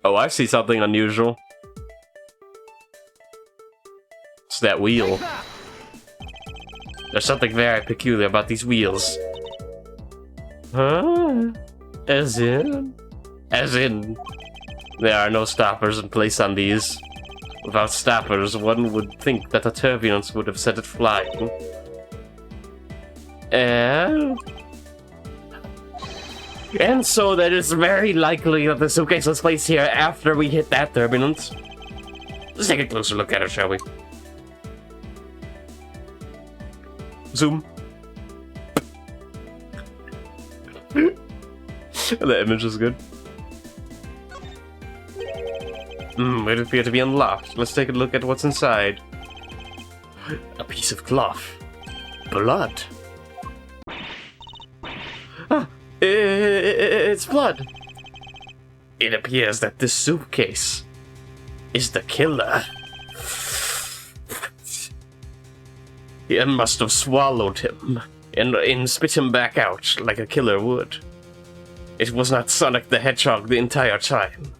Oh, I see something unusual. It's that wheel. There's something very peculiar about these wheels. Huh? As in? As in... There are no stoppers in place on these. Without stoppers, one would think that the turbulence would have set it flying. And so that it's very likely that the suitcase was placed here after we hit that turbulence. Let's take a closer look at it, shall we? Zoom. The image is good. It appears to be unlocked. Let's take a look at what's inside. A piece of cloth. Blood. Ah, it's blood. It appears that this suitcase is the killer. He must have swallowed him and spit him back out like a killer would. It was not Sonic the Hedgehog the entire time.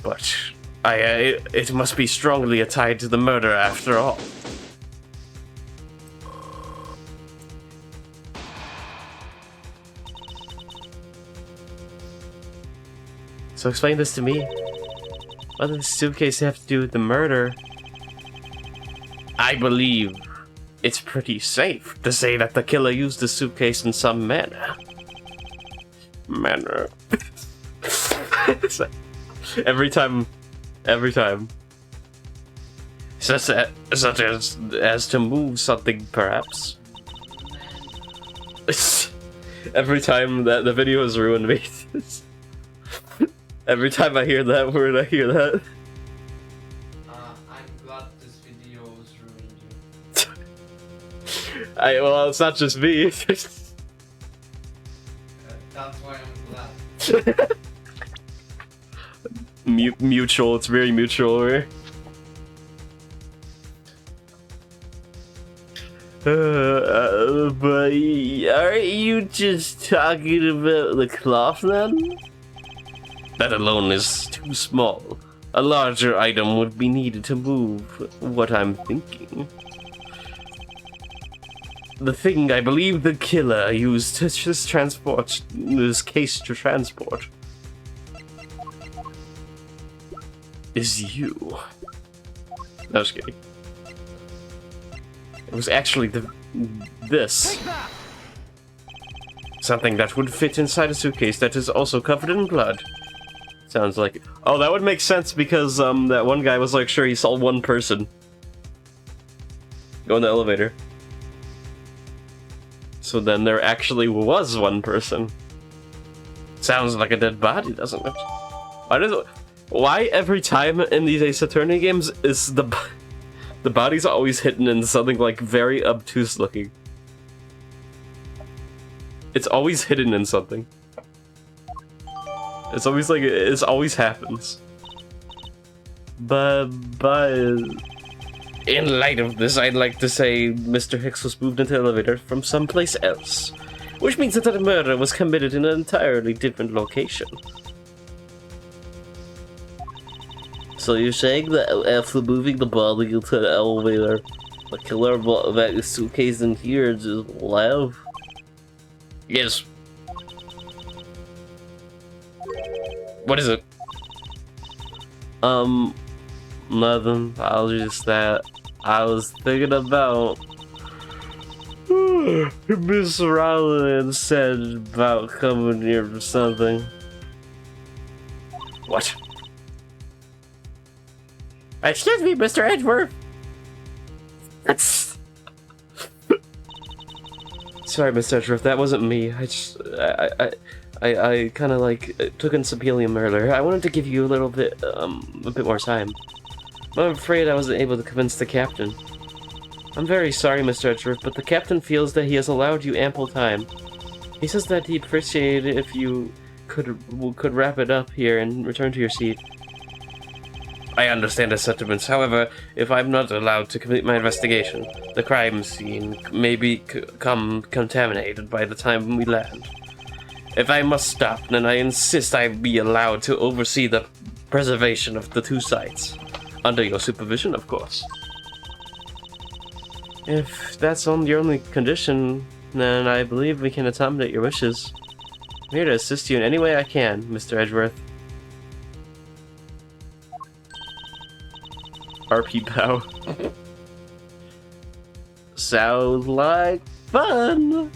But it must be strongly tied to the murder after all. So explain this to me. What does the suitcase have to do with the murder? I believe it's pretty safe to say that the killer used the suitcase in some manner. Every time. Such as to move something, perhaps. Every time that the video has ruined me. Every time I hear that word, I hear that.
I'm glad this video is ruining you.
Well, it's not just me.
That's why I'm glad.
Mutual, it's very mutual. Right? But aren't you just talking about the cloth then? That alone is too small. A larger item would be needed to move what I'm thinking. The thing I believe the killer used to just transport this case to transport is you. No, just kidding. It was actually this. Something that would fit inside a suitcase that is also covered in blood. Sounds like it. Oh, that would make sense because that one guy was like, sure, he saw one person go in the elevator. So then there actually was one person. Sounds like a dead body, doesn't it? Why every time in these Ace Attorney games is the body's always hidden in something like very obtuse looking? It's always hidden in something. It's always like, it always happens. But in light of this, I'd like to say Mr. Hicks was moved into the elevator from someplace else. Which means that the murder was committed in an entirely different location. So you're saying that after moving the body into the elevator, the killer brought back the suitcase in here and just left? Yes. What is it? Nothing. I was just that I was thinking about Miss Rowland said about coming here for something. What? Excuse me, Mr. Edgeworth. That's... Sorry, Mr. Edgeworth, that wasn't me. I kind of like took in some helium earlier. I wanted to give you a little bit, a bit more time. I'm afraid I wasn't able to convince the captain. I'm very sorry, Mr. Edgeworth, but the captain feels that he has allowed you ample time. He says that he'd appreciate it if you could wrap it up here and return to your seat. I understand his sentiments. However, if I'm not allowed to complete my investigation, the crime scene may become contaminated by the time we land. If I must stop, then I insist I be allowed to oversee the preservation of the two sites. Under your supervision, of course. If that's your only condition, then I believe we can accommodate your wishes. I'm here to assist you in any way I can, Mr. Edgeworth. RP bow. Sounds like fun!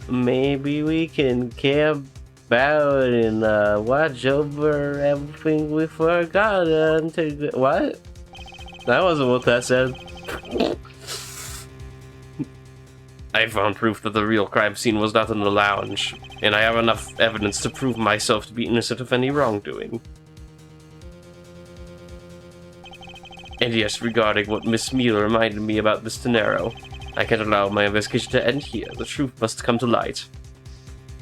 Maybe we can camp out and watch over everything we forgot until... What? That wasn't what that said. I found proof that the real crime scene was not in the lounge, and I have enough evidence to prove myself to be innocent of any wrongdoing. And yes, regarding what Miss Mueller reminded me about this Tenero, I can't allow my investigation to end here. The truth must come to light.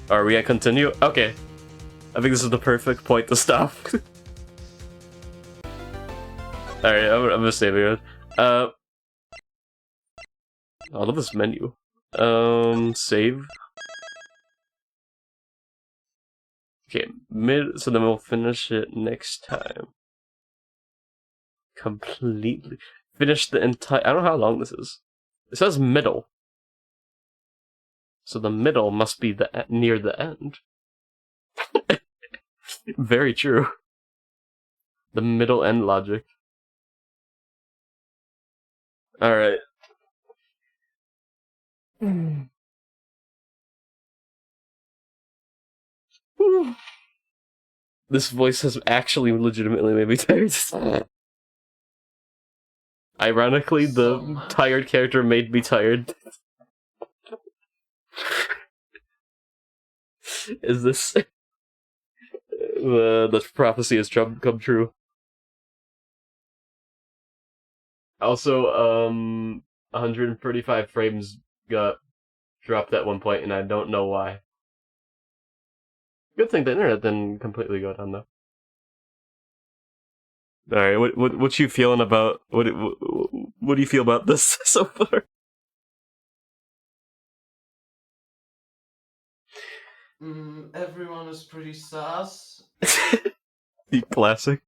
Are we at continue? Okay. I think this is the perfect point to stop. Alright, I'm gonna save it. I love this menu. Save. Okay, so then we'll finish it next time. Completely. Finish the entire... I don't know how long this is. It says middle. So the middle must be near the end. Very true. The middle end logic. Alright. This voice has actually legitimately made me tired. Ironically, the tired character made me tired.
Is this the prophecy has come true? Also, 135 frames got dropped at one point, and I don't know why. Good thing the internet didn't completely go down though. All right, what you feeling about what do you feel about this so far?
Everyone is pretty sus.
The classic.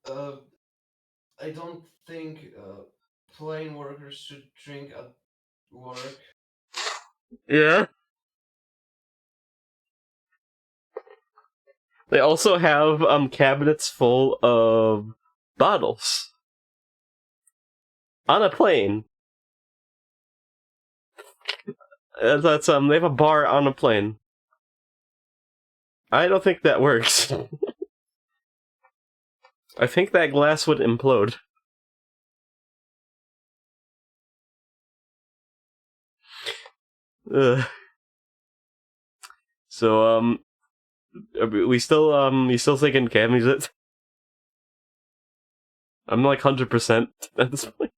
I don't think plain workers should drink at work.
Yeah. They also have cabinets full of bottles on a plane. That's they have a bar on a plane. I don't think that works. I think that glass would implode. Ugh. So we still you still thinking Cam use it? I'm like 100% at this point.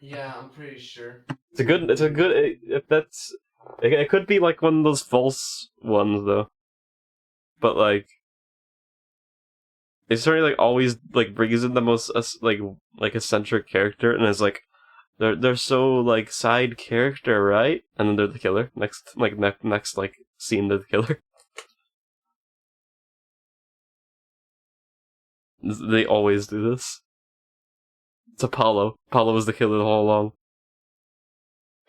Yeah, I'm pretty sure.
It's a good if that's it could be like one of those false ones though. But like it's certainly like always like brings in the most like eccentric character, and it's like they're so like side character, right? And then they're the killer. Next like scene, they're the killer. They always do this. It's Apollo. Apollo was the killer all along.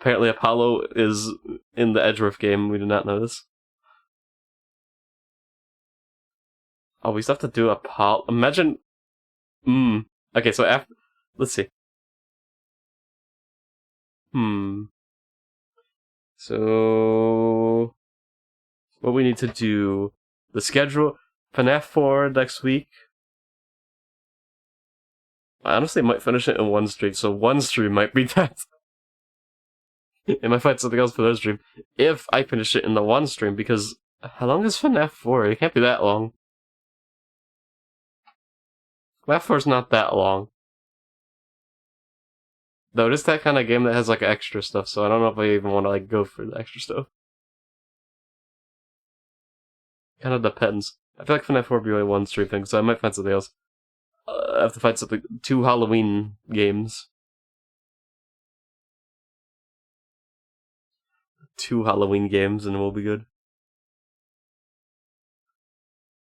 Apparently Apollo is in the Edgeworth game. We did not know this. Oh, we still have to do Apollo. Imagine. Okay, so after. Let's see. So. What we need to do. The schedule. FNAF 4 next week. I honestly might finish it in one stream, so one stream might be that. I might find something else for that stream. If I finish it in the one stream, because how long is FNAF 4? It can't be that long. FNAF 4 is not that long. Though it is that kind of game that has like extra stuff, so I don't know if I even want to like go for the extra stuff. Kind of depends. I feel like FNAF 4 will be only one stream thing, so I might find something else. I have to find something. 2 Halloween games. 2 Halloween games, and we'll be good.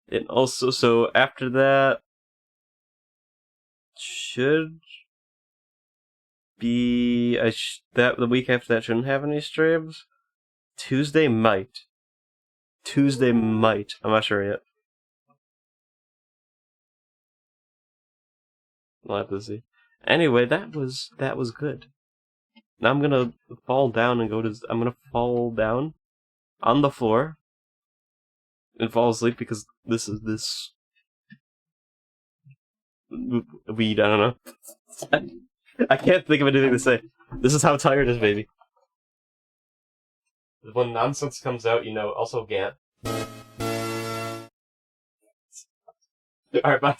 And also, so after that, should be that the week after that shouldn't have any streams. Tuesday might. I'm not sure yet. We'll have to see. Anyway, that was good. Now I'm gonna fall down and I'm gonna fall down on the floor and fall asleep because this weed. I don't know. I can't think of anything to say. This is how tired is, baby. When nonsense comes out, you know. Also, Gant. Alright, bye.